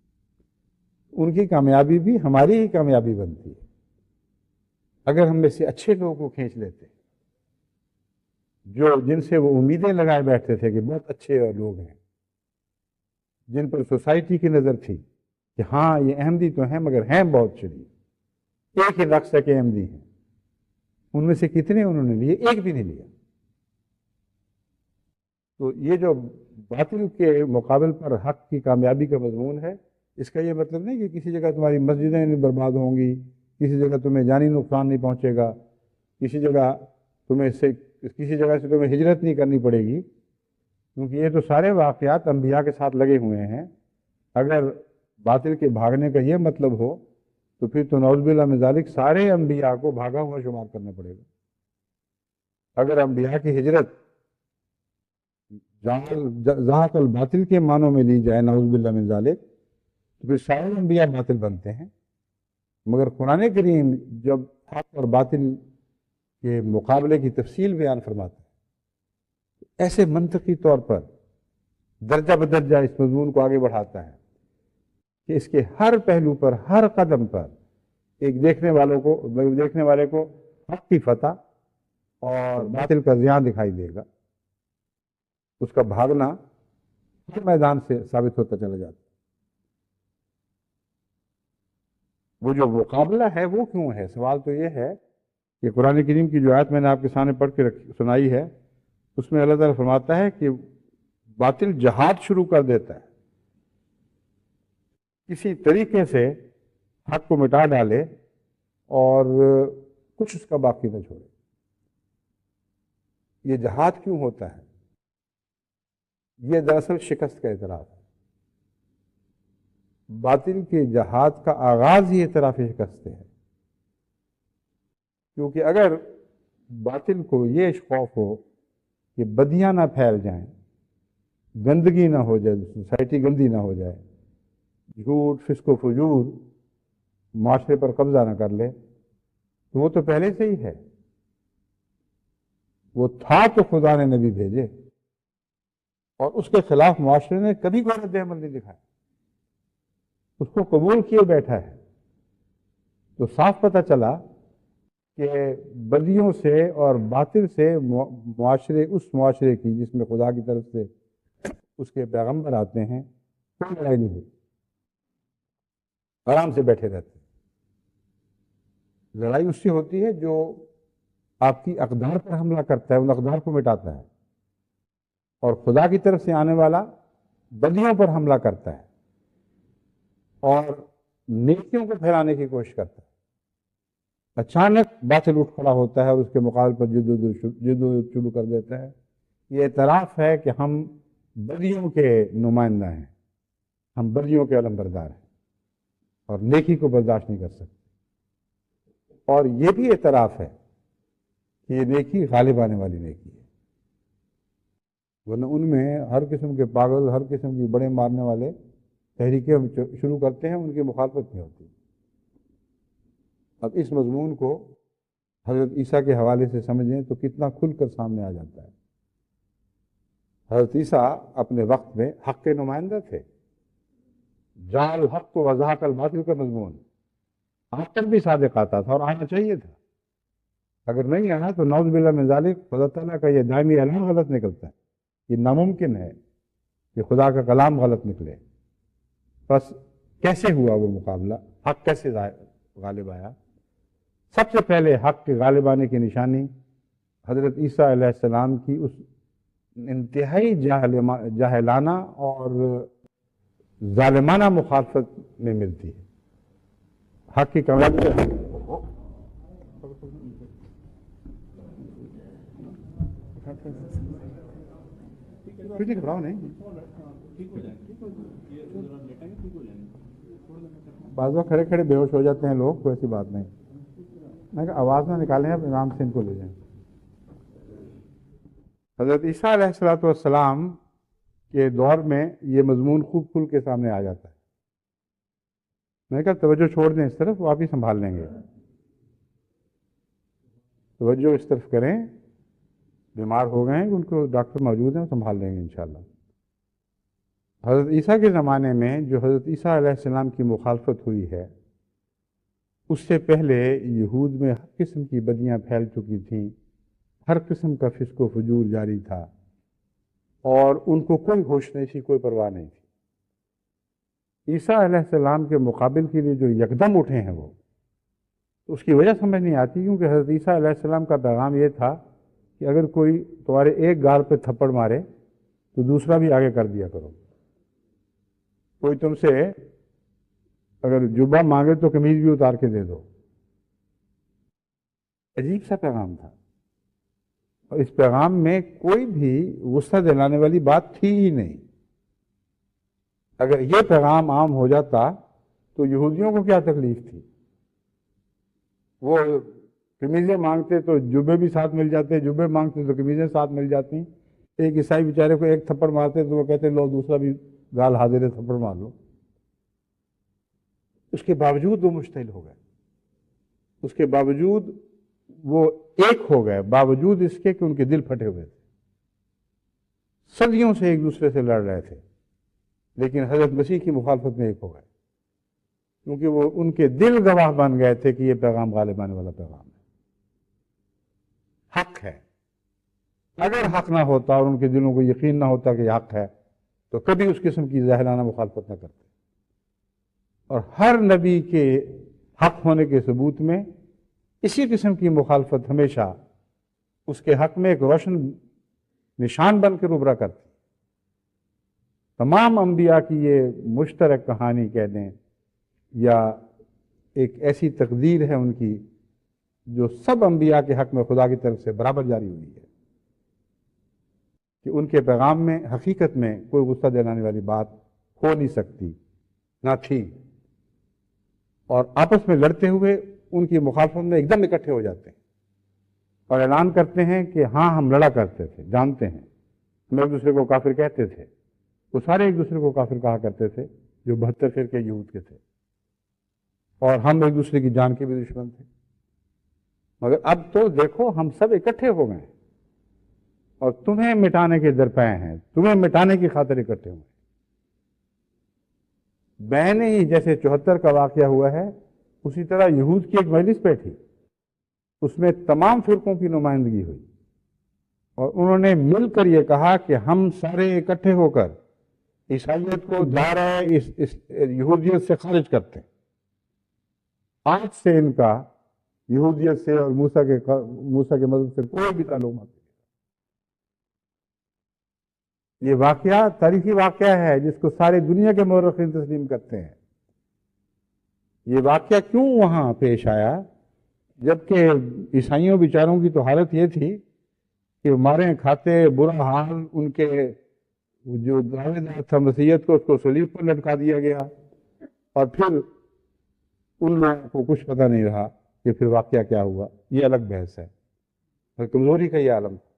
ان کی کامیابی بھی ہماری ہی کامیابی بنتی ہے اگر ہم میں سے اچھے لوگوں کو کھینچ لیتے، جن سے وہ امیدیں لگائے بیٹھتے تھے کہ بہت اچھے لوگ ہیں، جن پر سوسائٹی کی نظر تھی کہ ہاں یہ احمدی تو ہیں مگر ہیں بہت شدید، ایک ہی رقص کے احمدی ہیں، ان میں سے کتنے انہوں نے لیے؟ ایک بھی نہیں لیا۔ تو یہ جو باطل کے مقابل پر حق کی کامیابی کا مضمون ہے، اس کا یہ مطلب نہیں کہ کسی جگہ تمہاری مسجدیں نہیں برباد ہوں گی، کسی جگہ تمہیں جانی نقصان نہیں پہنچے گا، کسی جگہ سے تمہیں ہجرت نہیں کرنی پڑے گی، کیونکہ یہ تو سارے واقعات انبیاء کے ساتھ لگے ہوئے ہیں۔ اگر باطل کے بھاگنے کا یہ مطلب ہو تو پھر تو نعوذ باللہ من ذالک سارے انبیاء کو بھاگا ہوا شمار کرنا پڑے گا۔ اگر انبیاء کی ہجرت زحق الباطل کے معنوں میں لی جائے، نعوذ باللہ من ذالک، تو پھر سارے انبیاء باطل بنتے ہیں۔ مگر قرآن کریم جب حق اور باطل کے مقابلے کی تفصیل بیان فرماتا ہے، ایسے منطقی طور پر درجہ بدرجہ اس مضمون کو آگے بڑھاتا ہے کہ اس کے ہر پہلو پر، ہر قدم پر ایک دیکھنے والے کو حق کی فتح اور باطل کا زیان دکھائی دے گا، اس کا بھاگنا ہر میدان سے ثابت ہوتا چلا جاتا ہے۔ وہ جو مقابلہ ہے وہ کیوں ہے؟ سوال تو یہ ہے کہ قرآن کریم کی جو آیت میں نے آپ کے سامنے پڑھ کے سنائی ہے، اس میں اللہ تعالیٰ فرماتا ہے کہ باطل جہاد شروع کر دیتا ہے، کسی طریقے سے حق کو مٹا ڈالے اور کچھ اس کا باقی نہ چھوڑے۔ یہ جہاد کیوں ہوتا ہے؟ یہ دراصل شکست کا اعتراف ہے۔ باطل کے جہاد کا آغاز ہی اعتراف شکست ہے، کیونکہ اگر باطل کو یہ خوف ہو کہ بدیاں نہ پھیل جائیں، گندگی نہ ہو جائے، سوسائٹی گندی نہ ہو جائے، جھوٹ فسق و فجور معاشرے پر قبضہ نہ کر لے، تو وہ تو پہلے سے ہی ہے۔ وہ تھا تو خدا نے نبی بھیجے، اور اس کے خلاف معاشرے نے کبھی کوئی رد عمل نہیں دکھایا، اس کو قبول کیے بیٹھا ہے۔ تو صاف پتہ چلا کہ بدیوں سے اور باطل سے اس معاشرے کی جس میں خدا کی طرف سے اس کے پیغمبر آتے ہیں، کوئی لڑائی نہیں ہوئی، آرام سے بیٹھے رہتے ہیں۔ لڑائی اس سے ہوتی ہے جو آپ کی اقدار پر حملہ کرتا ہے، ان اقدار کو مٹاتا ہے، اور خدا کی طرف سے آنے والا بدیوں پر حملہ کرتا ہے اور نیکیوں کو پھیلانے کی کوشش کرتا ہے۔ اچانک باطل اٹھ کھڑا ہوتا ہے اور اس کے مقابلے پر جدوجہد شروع کر دیتا ہے۔ یہ اعتراف ہے کہ ہم بدیوں کے نمائندہ ہیں، ہم بدیوں کے علمبردار ہیں اور نیکی کو برداشت نہیں کر سکتے۔ اور یہ بھی اعتراف ہے کہ یہ نیکی غالب آنے والی نیکی ہے، ورنہ ان میں ہر قسم کے پاگل، ہر قسم کی بڑے مارنے والے تحریکیں شروع کرتے ہیں، ان کی مخالفت نہیں ہوتی۔ اب اس مضمون کو حضرت عیسیٰ کے حوالے سے سمجھیں تو کتنا کھل کر سامنے آ جاتا ہے۔ حضرت عیسیٰ اپنے وقت میں حق کے نمائندہ تھے، جعل الحق و وضاحق الباطل کا مضمون آپ تک بھی صادق آتا تھا اور آنا چاہیے تھا۔ اگر نہیں آنا تو نعوذ باللہ من ذالک خدا تعالیٰ کا یہ دائمی اعلان غلط نکلتا ہے۔ یہ ناممکن ہے کہ خدا کا کلام غلط نکلے۔ بس کیسے ہوا وہ مقابلہ؟ حق کیسے غالب آیا؟ سب سے پہلے حق کے غالب آنے کی نشانی حضرت عیسیٰ علیہ السلام کی اس انتہائی جاہلانہ اور ظالمانہ مخالفت میں ملتی ہے۔ حق کی کامیابی بعض وقت کھڑے کھڑے بے ہوش ہو جاتے ہیں لوگ، کوئی ایسی بات نہیں۔ میں کہا آواز نہ نکالیں، اب امام سے ان کو لے جائیں۔ حضرت عیسیٰ علیہ السلام کے دور میں یہ مضمون خوب کھل کے سامنے آ جاتا ہے۔ میں نے کہا توجہ چھوڑ دیں اس طرف، وہ آپ ہی سنبھال لیں گے، توجہ اس طرف کریں، بیمار ہو گئے ہیں ان کو ڈاکٹر موجود ہیں، سنبھال لیں گے انشاءاللہ۔ حضرت عیسیٰ کے زمانے میں جو حضرت عیسیٰ علیہ السلام کی مخالفت ہوئی ہے، اس سے پہلے یہود میں ہر قسم کی بدیاں پھیل چکی تھیں، ہر قسم کا فسق و فجور جاری تھا، اور ان کو کوئی ہوش نہیں تھی، کوئی پرواہ نہیں تھی۔ عیسیٰ علیہ السلام کے مقابل کے لیے جو یکدم اٹھے ہیں وہ، اس کی وجہ سمجھ نہیں آتی، کیونکہ حضرت عیسیٰ علیہ السلام کا پیغام یہ تھا کہ اگر کوئی تمہارے ایک گال پہ تھپڑ مارے تو دوسرا بھی آگے کر دیا کرو، کوئی تم سے اگر جبہ مانگے تو قمیض بھی اتار کے دے دو۔ عجیب سا پیغام تھا، اور اس پیغام میں کوئی بھی غصہ دلانے والی بات تھی ہی نہیں۔ اگر یہ پیغام عام ہو جاتا تو یہودیوں کو کیا تکلیف تھی؟ وہ قمیضیں مانگتے تو جبے بھی ساتھ مل جاتے، جبے مانگتے تو قمیضیں ساتھ مل جاتی۔ ایک عیسائی بیچارے کو ایک تھپڑ مارتے تو وہ کہتے لو دوسرا بھی گال حاضر ہے، تھپڑ مار لو۔ اس کے باوجود وہ مشتعل ہو گئے۔ اس کے باوجود وہ ایک ہو گئے، باوجود اس کے کہ ان کے دل پھٹے ہوئے تھے، صدیوں سے ایک دوسرے سے لڑ رہے تھے، لیکن حضرت مسیح کی مخالفت میں ایک ہو گئے، کیونکہ وہ ان کے دل گواہ بن گئے تھے کہ یہ پیغام غالب آنے والا پیغام ہے، حق ہے۔ اگر حق نہ ہوتا اور ان کے دلوں کو یقین نہ ہوتا کہ یہ حق ہے تو کبھی اس قسم کی ظاہرانہ مخالفت نہ کرتے۔ اور ہر نبی کے حق ہونے کے ثبوت میں اسی قسم کی مخالفت ہمیشہ اس کے حق میں ایک روشن نشان بن کے ابھرا کرتی۔ تمام انبیاء کی یہ مشترک کہانی کہہ دیں یا ایک ایسی تقدیر ہے ان کی جو سب انبیاء کے حق میں خدا کی طرف سے برابر جاری ہوئی ہے کہ ان کے پیغام میں حقیقت میں کوئی غصہ دلانے والی بات ہو نہیں سکتی، نہ تھی، اور آپس میں لڑتے ہوئے ان کی مخالفت میں ایک دم اکٹھے ہو جاتے ہیں اور اعلان کرتے ہیں کہ ہاں ہم لڑا کرتے تھے، جانتے ہیں ہم ایک دوسرے کو کافر کہتے تھے، وہ سارے ایک دوسرے کو کافر کہا کرتے تھے جو 72 فرقے یہود کے تھے، اور ہم ایک دوسرے کی جان کے بھی دشمن تھے، مگر اب تو دیکھو ہم سب اکٹھے ہو گئے اور تمہیں مٹانے کے درپے ہیں، تمہیں مٹانے کی خاطر اکٹھے ہوئے۔ بہنیں ہی جیسے 74 کا واقعہ ہوا ہے، اسی طرح یہود کی ایک مجلس بیٹھی، اس میں تمام فرقوں کی نمائندگی ہوئی اور انہوں نے مل کر یہ کہا کہ ہم سارے اکٹھے ہو کر عیسائیت کو دائرہ یہودیت سے خارج کرتے ہیں، آج سے ان کا یہودیت سے اور موسیٰ کے مذہب سے کوئی بھی تعلق نہیں۔ یہ واقعہ تاریخی واقعہ ہے جس کو ساری دنیا کے مورخین تسلیم کرتے ہیں۔ یہ واقعہ کیوں وہاں پیش آیا جبکہ عیسائیوں بیچاروں کی تو حالت یہ تھی کہ مارے کھاتے، برا حال، ان کے جو دعوے دار تھا مسیحیت کو اس کو صلیب پر لٹکا دیا گیا، اور پھر ان لوگوں کو کچھ پتہ نہیں رہا کہ پھر واقعہ کیا ہوا۔ یہ الگ بحث ہے، اور کمزوری کا یہ عالم تھا،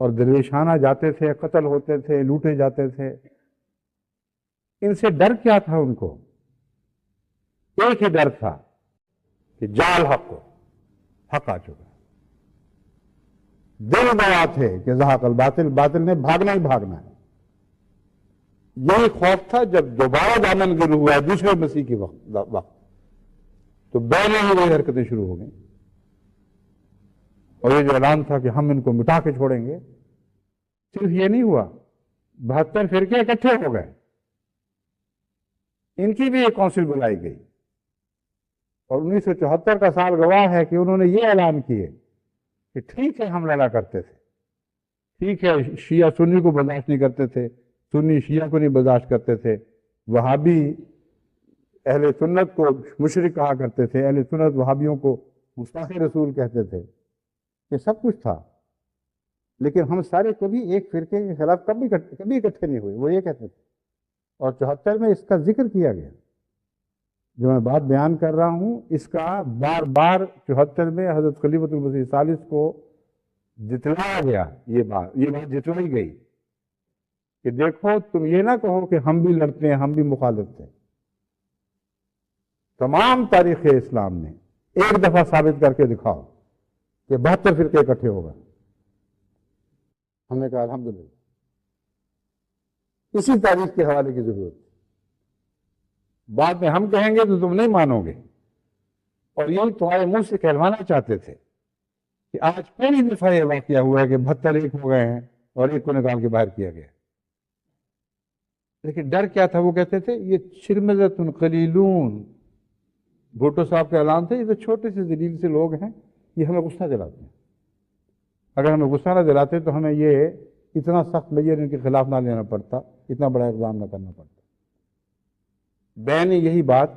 اور درویشانہ جاتے تھے، قتل ہوتے تھے، لوٹے جاتے تھے۔ ان سے ڈر کیا تھا؟ ان کو ایک ہی ڈر تھا کہ جال حق کو، حق آ چکا، دل گواہ تھے کہ زہق الباطل، باطل نے بھاگنا ہی بھاگنا ہے۔ یہی خوف تھا جب دوبارہ دامن گرو ہوا ہے دوسرے مسیح کے وقت تو بہنے ہی وہی حرکتیں شروع ہو گئیں، اور یہ جو اعلان تھا کہ ہم ان کو مٹا کے چھوڑیں گے، صرف یہ نہیں ہوا، 72 فرقے اکٹھے ہو گئے، ان کی بھی ایک کونسل بلائی گئی، اور 1974 کا سال گواہ ہے کہ انہوں نے یہ اعلان کیے کہ ٹھیک ہے ہم لڑا کرتے تھے، ٹھیک ہے شیعہ سنی کو برداشت نہیں کرتے تھے، سنی شیعہ کو نہیں برداشت کرتے تھے، وہابی اہل سنت کو مشرک کہا کرتے تھے، اہل سنت وہابیوں کو گستاخ رسول کہتے تھے، یہ سب کچھ تھا، لیکن ہم سارے کبھی ایک فرقے کے خلاف کبھی اکٹھے نہیں ہوئے، وہ یہ کہتے تھے۔ اور 74 میں اس کا ذکر کیا گیا، جو میں بات بیان کر رہا ہوں اس کا بار بار 74 میں حضرت خلیفۃ المسیح ثالث کو جتلایا گیا، یہ بات جتلائی گئی کہ دیکھو تم یہ نہ کہو کہ ہم بھی لڑتے ہیں، ہم بھی مخالف تھے۔ تمام تاریخ اسلام نے ایک دفعہ ثابت کر کے دکھاؤ کہ 72 فرقے اکٹھے ہو گئے۔ ہم نے کہا الحمدللہ، اسی تاریخ کے حوالے کی ضرورت۔ بعد میں ہم کہیں گے تو تم نہیں مانو گے، اور یہی تمہارے منہ سے کہلوانا چاہتے تھے کہ آج پہلی دفعہ یہ واقعہ ہوا ہے کہ 72 ایک ہو گئے ہیں اور ایک کو نکال کے باہر کیا گیا۔ لیکن ڈر کیا تھا؟ وہ کہتے تھے یہ شرمذۃ قلیلون، بھٹو صاحب کا اعلان تھا، یہ تو چھوٹے سے ذلیل سے لوگ ہیں، یہ ہمیں غصہ دلاتے ہیں، اگر ہمیں غصہ نہ دلاتے تو ہمیں یہ اتنا سخت میجر ان کے خلاف نہ لینا پڑتا، اتنا بڑا اقدام نہ کرنا پڑتا۔ بین نے یہی بات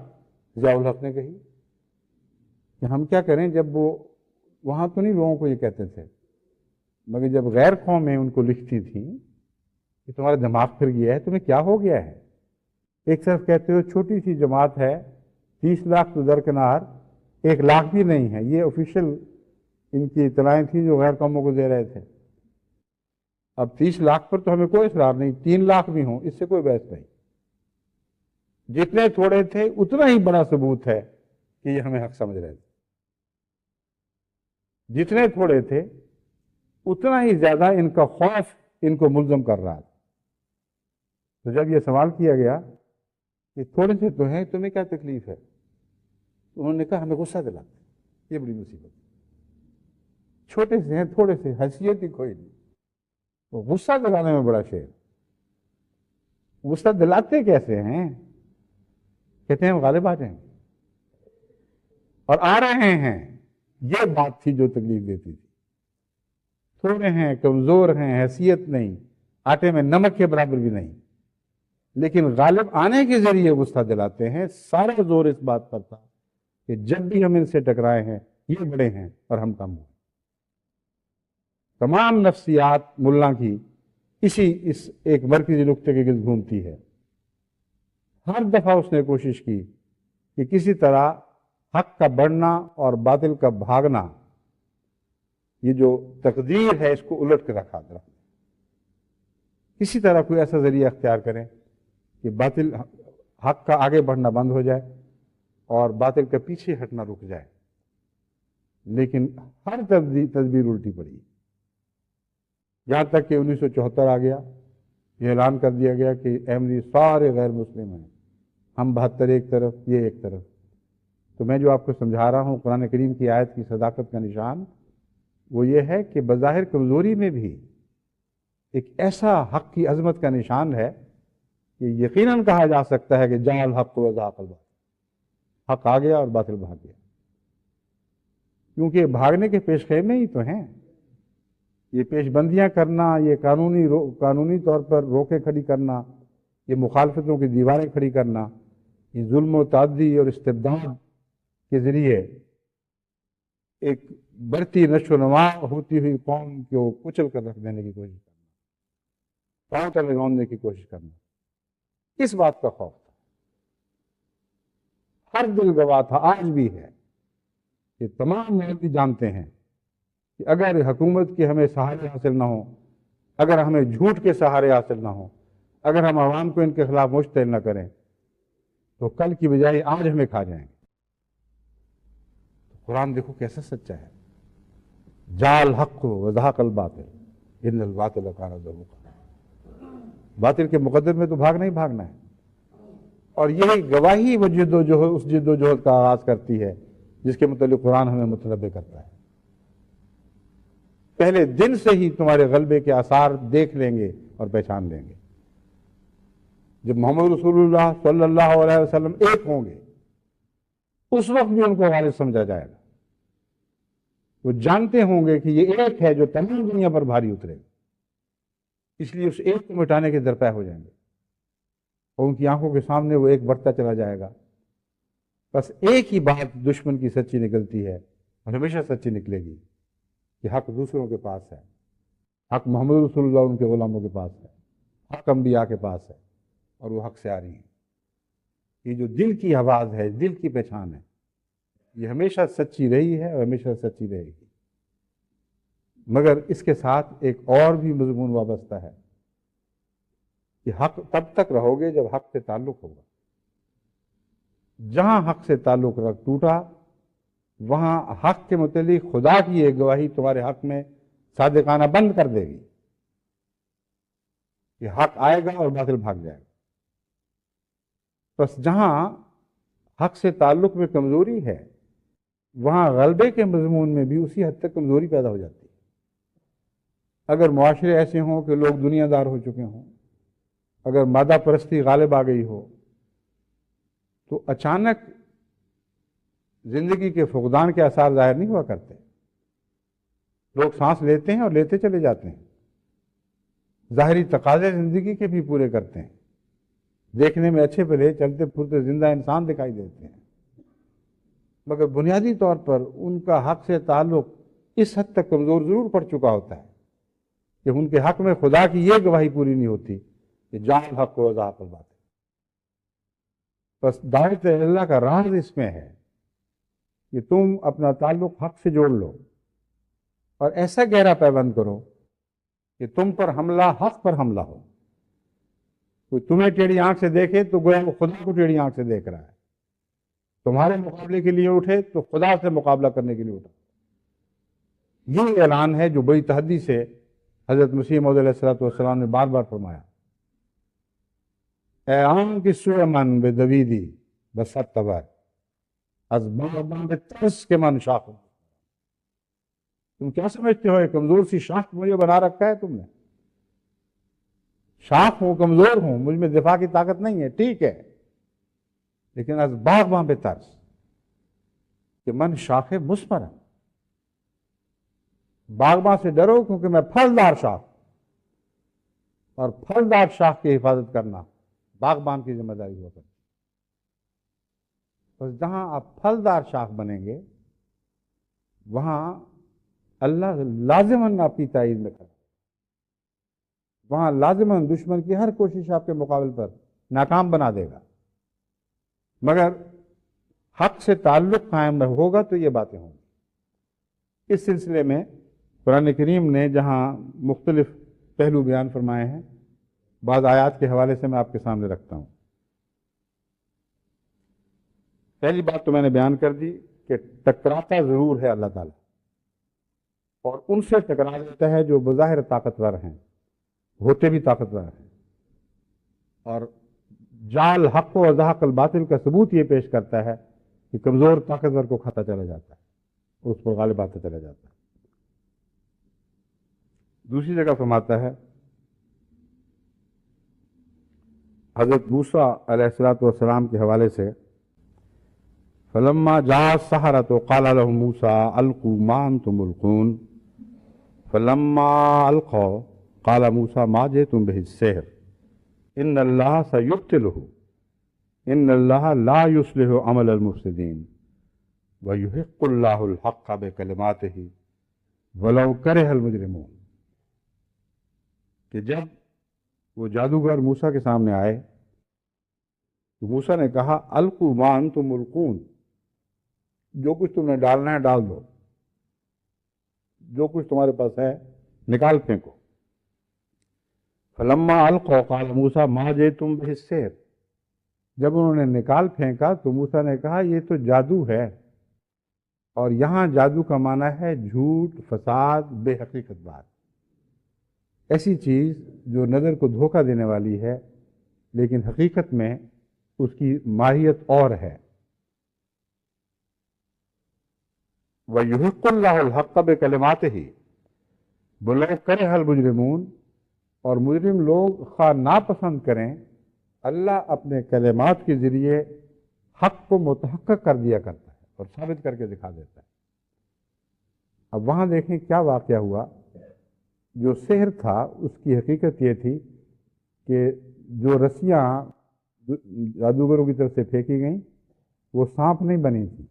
ضیاء الحق نے کہی کہ ہم کیا کریں، جب وہ وہاں تو نہیں لوگوں کو یہ کہتے تھے، مگر جب غیر قومیں ان کو لکھتی تھیں کہ تمہارا دماغ پھر گیا ہے، تمہیں کیا ہو گیا ہے؟ ایک طرف کہتے ہو چھوٹی سی جماعت ہے، 30 لاکھ تو درکنار، 1 لاکھ بھی نہیں ہے، یہ آفیشیل ان کی اطلاعیں تھیں جو غیر قوموں کو دے رہے تھے۔ اب 30 لاکھ پر تو ہمیں کوئی اصرار نہیں، 3 لاکھ بھی ہوں، اس سے کوئی بحث نہیں، جتنے تھوڑے تھے اتنا ہی بڑا ثبوت ہے کہ یہ ہمیں حق سمجھ رہے تھے۔ جتنے تھوڑے تھے اتنا ہی زیادہ ان کا خوف ان کو ملزم کر رہا تھا۔ تو جب یہ سوال کیا گیا کہ تھوڑے سے تو ہیں، تمہیں کیا تکلیف ہے، تو انہوں نے کہا ہمیں غصہ دلاتے، یہ بڑی مصیبت، چھوٹے سے ہیں، تھوڑے سے، حیثیت ہی کوئی نہیں، وہ غصہ دلانے میں بڑا شعر۔ غصہ دلاتے کیسے ہیں؟ کہتے ہیں ہم غالب آ جائیں گے، اور آ رہے ہیں۔ یہ بات تھی جو تکلیف دیتی تھی۔ تھوڑے ہیں، کمزور ہیں، حیثیت نہیں، آٹے میں نمک کے برابر بھی نہیں، لیکن غالب آنے کے ذریعے غصہ دلاتے ہیں۔ سارا زور اس بات پر تھا کہ جب بھی ہم ان سے ٹکرائے ہیں یہ بڑے ہیں اور ہم کم ہیں۔ تمام نفسیات ملا کی اس ایک مرکزی نقطے کے گرد گھومتی ہے۔ ہر دفعہ اس نے کوشش کی کہ کسی طرح حق کا بڑھنا اور باطل کا بھاگنا، یہ جو تقدیر ہے، اس کو الٹ کے رکھا دے، کسی طرح کوئی ایسا ذریعہ اختیار کریں کہ باطل حق کا آگے بڑھنا بند ہو جائے اور باطل کا پیچھے ہٹنا رک جائے۔ لیکن ہر تدبیر الٹی پڑی، یہاں تک کہ 1974 آ گیا، یہ اعلان کر دیا گیا کہ احمدی سارے غیر مسلم ہیں، ہم 72 ایک طرف، یہ ایک طرف۔ تو میں جو آپ کو سمجھا رہا ہوں قرآن کریم کی آیت کی صداقت کا نشان وہ یہ ہے کہ بظاہر کمزوری میں بھی ایک ایسا حق کی عظمت کا نشان ہے کہ یقیناً کہا جا سکتا ہے کہ جاء الحق وزهق الباطل، حق آ گیا اور باطل بھاگ گیا، کیونکہ بھاگنے کے پیش خیمے ہی تو ہیں۔ یہ پیش بندیاں کرنا، یہ قانونی طور پر روکیں کھڑی کرنا، یہ مخالفتوں کی دیواریں کھڑی کرنا، یہ ظلم و تعدی اور استبداد کے ذریعے ایک بڑھتی نشو و نما ہوتی ہوئی قوم کو کچل کر رکھ دینے کی کوشش کرنا، پاؤں تلے روننے کی کوشش کرنا، اس بات کا خوف تھا۔ ہر دل گواہ تھا، آج بھی ہے، کہ تمام محنتی جانتے ہیں کہ اگر حکومت کے ہمیں سہارے حاصل نہ ہوں، اگر ہمیں جھوٹ کے سہارے حاصل نہ ہوں، اگر ہم عوام کو ان کے خلاف مشتعل نہ کریں تو کل کی بجائے آج ہمیں کھا جائیں گے۔ قرآن دیکھو کیسا سچا ہے، جاء الحق وزهق الباطل ان الباطل کان زہوقا۔ باطل کے مقدر میں تو بھاگنا ہی بھاگنا ہے، اور یہی گواہی وہ اس جد و جہد کا آغاز کرتی ہے جس کے متعلق قرآن ہمیں متنبہ کرتا ہے۔ پہلے دن سے ہی تمہارے غلبے کے آثار دیکھ لیں گے اور پہچان لیں گے۔ جب محمد رسول اللہ صلی اللہ علیہ وسلم ایک ہوں گے اس وقت بھی ان کو غالب سمجھا جائے گا۔ وہ جانتے ہوں گے کہ یہ ایک ہے جو تمام دنیا پر بھاری اترے گا، اس لیے اس ایک کو مٹانے کے درپے ہو جائیں گے، اور ان کی آنکھوں کے سامنے وہ ایک بڑھتا چلا جائے گا۔ بس ایک ہی بات دشمن کی سچی نکلتی ہے اور ہمیشہ سچی نکلے گی کہ حق دوسروں کے پاس ہے، حق محمد رسول اللہ ان کے غلاموں کے پاس ہے، حق انبیاء کے پاس ہے، اور وہ حق سے آ رہی ہیں۔ یہ جو دل کی آواز ہے، دل کی پہچان ہے، یہ ہمیشہ سچی رہی ہے اور ہمیشہ سچی رہے گی۔ مگر اس کے ساتھ ایک اور بھی مضمون وابستہ ہے کہ حق تب تک رہو گے جب حق سے تعلق ہوگا۔ جہاں حق سے تعلق ٹوٹا وہاں حق کے متعلق خدا کی ایک گواہی تمہارے حق میں صادقانہ بند کر دے گی کہ حق آئے گا اور باطل بھاگ جائے گا۔ بس جہاں حق سے تعلق میں کمزوری ہے وہاں غلبے کے مضمون میں بھی اسی حد تک کمزوری پیدا ہو جاتی ہے۔ اگر معاشرے ایسے ہوں کہ لوگ دنیا دار ہو چکے ہوں، اگر مادہ پرستی غالب آ گئی ہو، تو اچانک زندگی کے فقدان کے آثار ظاہر نہیں ہوا کرتے۔ لوگ سانس لیتے ہیں اور لیتے چلے جاتے ہیں، ظاہری تقاضے زندگی کے بھی پورے کرتے ہیں، دیکھنے میں اچھے بھلے چلتے پھرتے زندہ انسان دکھائی دیتے ہیں، مگر بنیادی طور پر ان کا حق سے تعلق اس حد تک کمزور ضرور پڑ چکا ہوتا ہے کہ ان کے حق میں خدا کی یہ گواہی پوری نہیں ہوتی کہ جاء الحق وزهق الباطل۔ بس دعوت اللہ کا راز اس میں ہے کہ تم اپنا تعلق حق سے جوڑ لو اور ایسا گہرا پیوند کرو کہ تم پر حملہ حق پر حملہ ہو۔ کوئی تمہیں ٹیڑھی آنکھ سے دیکھے تو گویا وہ خدا کو ٹیڑھی آنکھ سے دیکھ رہا ہے، تمہارے مقابلے کے لیے اٹھے تو خدا سے مقابلہ کرنے کے لیے اٹھا۔ یہ اعلان ہے جو بڑی تحدی سے حضرت مسیح موعود علیہ الصلوۃ والسلام نے بار بار فرمایا، اے عام کی سوئے من بے دویدی بسط تبر از باغبان بے ترس کے من شاخ. تم کیا سمجھتے ہو، یہ کمزور سی شاخ مجھے بنا رکھا ہے تم نے؟ شاخ ہوں، کمزور ہوں، مجھ میں دفاع کی طاقت نہیں ہے، ٹھیک ہے، لیکن از باغبان بے ترس کہ من شاخ مثمر ہے. باغباں سے ڈرو کیونکہ میں پھلدار شاخ، اور پھلدار شاخ کی حفاظت کرنا باغبان کی ذمہ داری ہوا کرتی. بس جہاں آپ پھلدار شاخ بنیں گے وہاں اللہ لازماً آپ کی تائید میں کرے، وہاں لازماً دشمن کی ہر کوشش آپ کے مقابل پر ناکام بنا دے گا. مگر حق سے تعلق قائم ہوگا تو یہ باتیں ہوں گی. اس سلسلے میں قرآن کریم نے جہاں مختلف پہلو بیان فرمائے ہیں، بعض آیات کے حوالے سے میں آپ کے سامنے رکھتا ہوں. پہلی بات تو میں نے بیان کر دی کہ ٹکراتا ضرور ہے اللہ تعالیٰ، اور ان سے ٹکرا دیتا ہے جو بظاہر طاقتور ہیں، ہوتے بھی طاقتور ہیں. اور جال حق و زحق الباطل کا ثبوت یہ پیش کرتا ہے کہ کمزور طاقتور کو کھاتا چلا جاتا ہے، اس پر غالب آتا چلا جاتا ہے. دوسری جگہ فرماتا ہے حضرت موسیٰ علیہ الصلوۃ والسلام کے حوالے سے، فلما جاء السحرة قال لهم موسى القوا ما انتم ملقون فلما القوا قال موسى ما جئتم به السحر ان الله سيبطله ان الله لا يصلح عمل المفسدين ويحق الله الحق بكلماته ولو كره المجرمون. کہ جب وہ جادوگر موسیٰ کے سامنے آئے تو موسیٰ نے کہا القوا ما انتم ملقون، جو کچھ تم نے ڈالنا ہے ڈال دو، جو کچھ تمہارے پاس ہے نکال پھینکو. فلما القوا قال موسیٰ ما جئتم به السحر، جب انہوں نے نکال پھینکا تو موسیٰ نے کہا یہ تو جادو ہے. اور یہاں جادو کا معنی ہے جھوٹ، فساد، بے حقیقت بات، ایسی چیز جو نظر کو دھوکہ دینے والی ہے لیکن حقیقت میں اس کی ماہیت اور ہے. وَيُحِقُّ اللَّهُ الْحَقَّ بِكَلِمَاتِهِ وَلَوْ كَرِهَ الْمُجْرِمُونَ، اور مجرم لوگ خواہ ناپسند کریں، اللہ اپنے کلمات کے ذریعے حق کو متحقق کر دیا کرتا ہے اور ثابت کر کے دکھا دیتا ہے. اب وہاں دیکھیں کیا واقعہ ہوا. جو سحر تھا اس کی حقیقت یہ تھی کہ جو رسیاں جادوگروں کی طرف سے پھینکی گئیں وہ سانپ نہیں بنی تھی،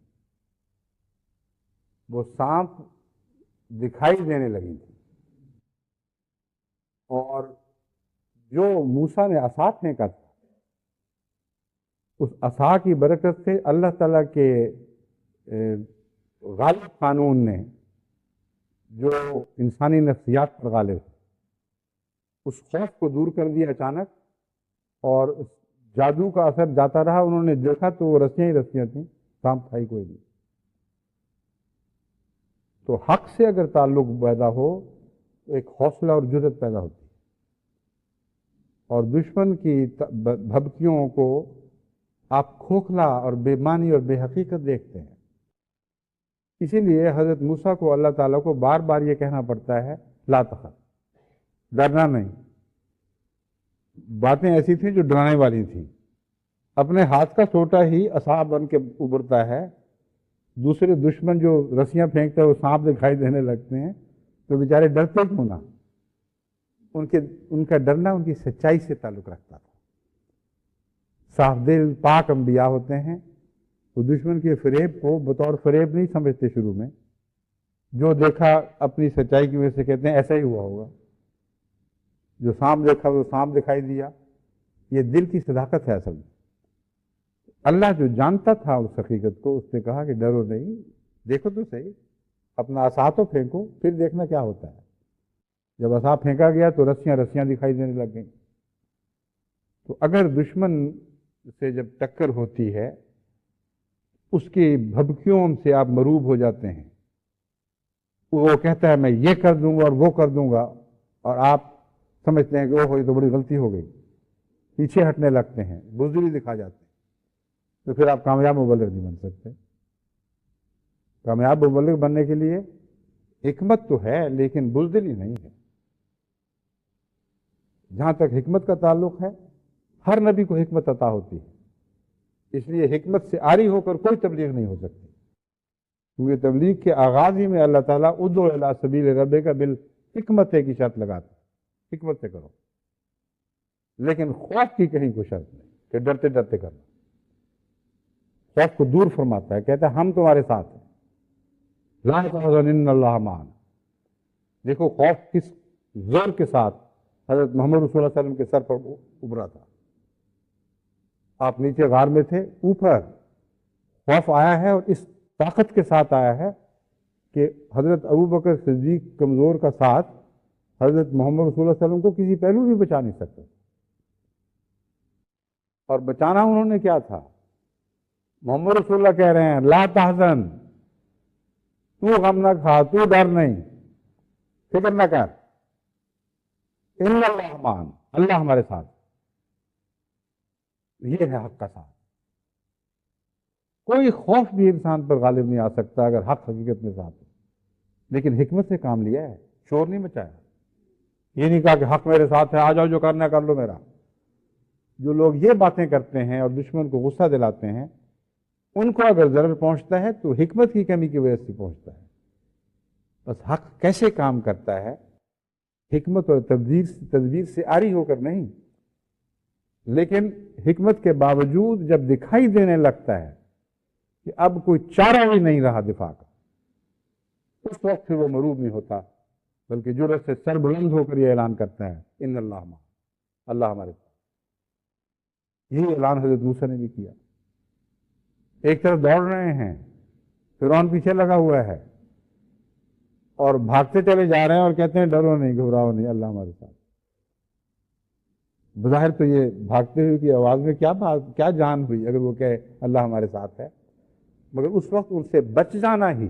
وہ سانپ دکھائی دینے لگی تھی. اور جو موسیٰ نے عصا پھینکا تھا اس عصا کی برکت سے اللہ تعالیٰ کے غالب قانون نے جو انسانی نفسیات پر غالب ہے اس خوف کو دور کر دیا اچانک، اور جادو کا اثر جاتا رہا. انہوں نے دیکھا تو وہ رسیاں ہی رسیاں تھیں، سانپ تھا ہی کوئی نہیں. تو حق سے اگر تعلق پیدا ہو تو ایک حوصلہ اور جرأت پیدا ہوتی ہے، اور دشمن کی بھبکیوں کو آپ کھوکھلا اور بے معنی اور بے حقیقت دیکھتے ہیں. اسی لیے حضرت موسیٰ کو اللہ تعالیٰ کو بار بار یہ کہنا پڑتا ہے لا تخف، ڈرنا نہیں. باتیں ایسی تھیں جو ڈرانے والی تھیں. اپنے ہاتھ کا سوٹا ہی عصا بن کے ابھرتا ہے، دوسرے دشمن جو رسیاں پھینکتا ہے وہ سانپ دکھائی دینے لگتے ہیں، تو بیچارے ڈرتے کیوں نہ؟ ان کا ڈرنا ان کی سچائی سے تعلق رکھتا تھا. صاف دل پاک انبیاء ہوتے ہیں، وہ دشمن کے فریب کو بطور فریب نہیں سمجھتے. شروع میں جو دیکھا اپنی سچائی کی وجہ سے کہتے ہیں ایسا ہی ہوا ہوگا، جو سانپ دیکھا وہ سانپ دکھائی دیا. یہ دل کی صداقت ہے اصل میں. اللہ جو جانتا تھا اس حقیقت کو، اس نے کہا کہ ڈرو نہیں، دیکھو تو صحیح، اپنا عصا تو پھینکو پھر دیکھنا کیا ہوتا ہے. جب عصا پھینکا گیا تو رسیاں دکھائی دینے لگ گئیں. تو اگر دشمن سے جب ٹکر ہوتی ہے اس کی بھبکیوں سے آپ مروب ہو جاتے ہیں، وہ کہتا ہے میں یہ کر دوں گا اور وہ کر دوں گا، اور آپ سمجھتے ہیں کہ اوہ یہ تو بڑی غلطی ہو گئی، پیچھے ہٹنے لگتے ہیں، بزدلی دکھا جاتے ہیں، تو پھر آپ کامیاب مبلغ نہیں بن سکتے۔ کامیاب مبلغ بننے کے لیے حکمت تو ہے لیکن بزدلی نہیں ہے۔ جہاں تک حکمت کا تعلق ہے، ہر نبی کو حکمت عطا ہوتی ہے، اس لیے حکمت سے عاری ہو کر کوئی تبلیغ نہیں ہو سکتی، کیونکہ تبلیغ کے آغاز ہی میں اللہ تعالیٰ ادعو الی سبیل ربک بالحکمت کی شرط لگاتا ہے، حکمت سے کرو، لیکن خوف کی کہیں کوئی شرط نہیں کہ ڈرتے ڈرتے کرنا۔ خوف کو دور فرماتا ہے، کہتا ہے ہم تمہارے ساتھ ہیں، لا تحزن ان اللہ معنا۔ دیکھو خوف کس زور کے ساتھ حضرت محمد رسول اللہ علیہ وسلم کے سر پر ابھرا تھا۔ آپ نیچے غار میں تھے، اوپر خوف آیا ہے، اور اس طاقت کے ساتھ آیا ہے کہ حضرت ابوبکر صدیق کمزور کا ساتھ حضرت محمد رسول اللہ علیہ وسلم کو کسی پہلو بھی بچا نہیں سکتے، اور بچانا انہوں نے کیا تھا؟ محمد رسول اللہ کہہ رہے ہیں لا تحزن، تو غم نہ کھا، تو ڈر نہیں، فکر نہ کر، ان اللہ مان، اللہ ہمارے ساتھ۔ یہ ہے حق کا ساتھ۔ کوئی خوف بھی انسان پر غالب نہیں آ سکتا اگر حق حقیقت میں ساتھ ہے، لیکن حکمت سے کام لیا ہے، شور نہیں مچایا، یہ نہیں کہا کہ حق میرے ساتھ ہے، آ جاؤ جو کرنا ہے کر لو میرا۔ جو لوگ یہ باتیں کرتے ہیں اور دشمن کو غصہ دلاتے ہیں، ان کو اگر ضرر پہنچتا ہے تو حکمت کی کمی کی وجہ سے پہنچتا ہے۔ بس حق کیسے کام کرتا ہے؟ حکمت اور تدبیر سے عاری ہو کر نہیں، لیکن حکمت کے باوجود جب دکھائی دینے لگتا ہے کہ اب کوئی چارہ ہی نہیں رہا دفاع کا، اس وقت پھر وہ مروب نہیں ہوتا، بلکہ جرأت سے سر بلند ہو کر یہ اعلان کرتا ہے ان اللہ معنا، اللہ ہمارے ساتھ۔ یہی اعلان حضرت موسیٰ نے بھی کیا۔ ایک طرف دوڑ رہے ہیں، فرعون پیچھے لگا ہوا ہے، اور بھاگتے چلے جا رہے ہیں اور کہتے ہیں ڈرو نہیں، گھبراؤ نہیں، اللہ ہمارے ساتھ۔ بظاہر تو یہ بھاگتے ہوئے کی آواز میں کیا جان ہوئی اگر وہ کہے اللہ ہمارے ساتھ ہے، مگر اس وقت ان سے بچ جانا ہی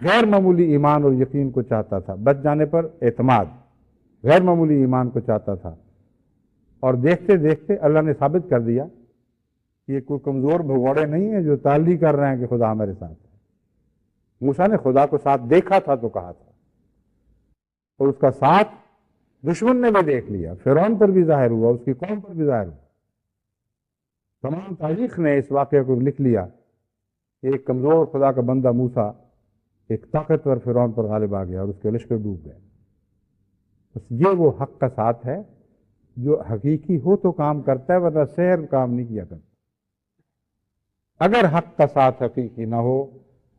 غیر معمولی ایمان اور یقین کو چاہتا تھا، بچ جانے پر اعتماد، غیر معمولی ایمان کو چاہتا تھا، اور دیکھتے دیکھتے اللہ نے ثابت کر دیا کہ یہ کوئی کمزور بھگوڑے نہیں ہیں جو تعلی کر رہے ہیں کہ خدا ہمارے ساتھ ہے۔ موسیٰ نے خدا کو ساتھ دیکھا تھا تو کہا تھا، اور اس کا ساتھ دشمن نے بھی دیکھ لیا، فرعون پر بھی ظاہر ہوا، اس کی قوم پر بھی ظاہر ہوا۔ تمام تاریخ نے اس واقعے کو لکھ لیا کہ ایک کمزور خدا کا بندہ موسیٰ ایک طاقتور فرعون پر غالب آ گیا اور اس کے لشکر ڈوب گئے۔ بس یہ وہ حق کا ساتھ ہے جو حقیقی ہو تو کام کرتا ہے، ورنہ سحر کام نہیں کیا کرتا۔ اگر حق کا ساتھ حقیقی نہ ہو،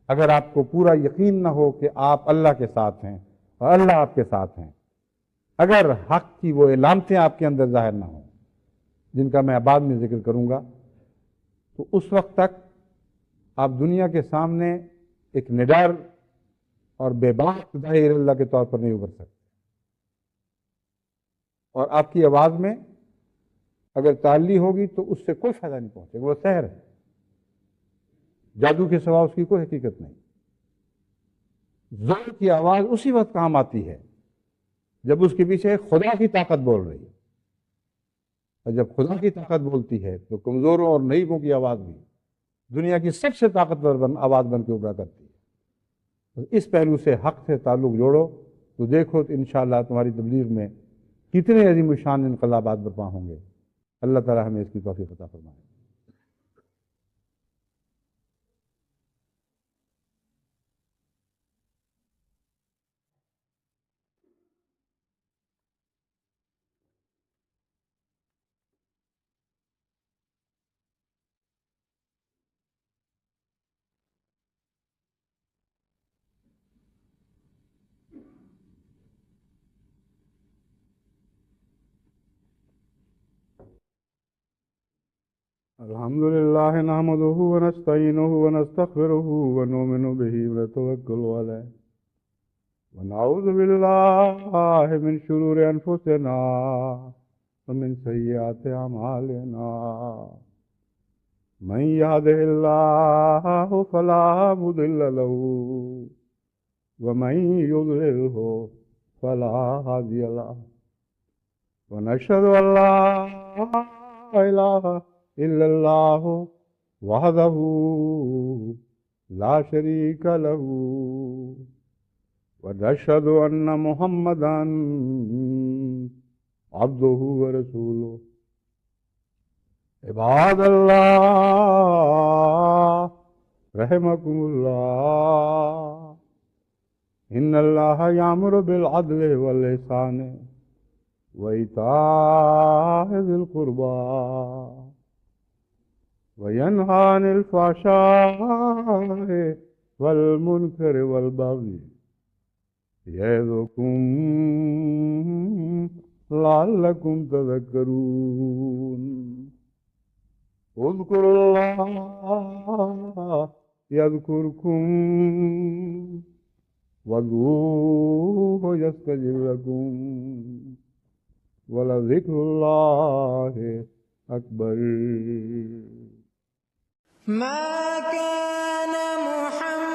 اگر آپ کو پورا یقین نہ ہو کہ آپ اللہ کے ساتھ ہیں اور اللہ آپ کے ساتھ ہیں، اگر حق کی وہ علامتیں آپ کے اندر ظاہر نہ ہوں جن کا میں بعد میں ذکر کروں گا، تو اس وقت تک آپ دنیا کے سامنے ایک نڈر اور بے باک داعی اللہ کے طور پر نہیں ابھر سکتے، اور آپ کی آواز میں اگر تعلی ہوگی تو اس سے کوئی فائدہ نہیں پہنچے گا، وہ سحر ہے، جادو کے سوا اس کی کوئی حقیقت نہیں۔ زور کی آواز اسی وقت کام آتی ہے جب اس کے پیچھے خدا کی طاقت بول رہی ہے، اور جب خدا کی طاقت بولتی ہے تو کمزوروں اور نئیبوں کی آواز بھی دنیا کی سب سے طاقتور آواز بن کے ابھرا کرتی ہے۔ اس پہلو سے حق سے تعلق جوڑو تو دیکھو تو انشاءاللہ تمہاری تبلیغ میں کتنے عظیم الشان انقلابات برپا ہوں گے۔ اللہ تعالی ہمیں اس کی توفیق عطا فرمائے۔ الحمد لله نحمده ونستعينه ونستغفره ونؤمن به ونتوكل عليه ونعوذ بالله من شرور أنفسنا ومن سيئات أعمالنا من يهده الله فلا مضل له ومن يضلله فلا هادي له ونشهد أن لا إله إلا الله وحده لا شريك له ونشهد أن محمدا عبده ورسوله عباد الله رحمكم الله إن الله يأمر بالعدل والإحسان وإيتاء ذي القربى وينهى عن الفحشاء والمنكر والبغي يعظكم لعلكم تذكرون اذكروا الله يذكركم وادعوه يستجب لكم ولذكر الله أكبر. ما كان محمد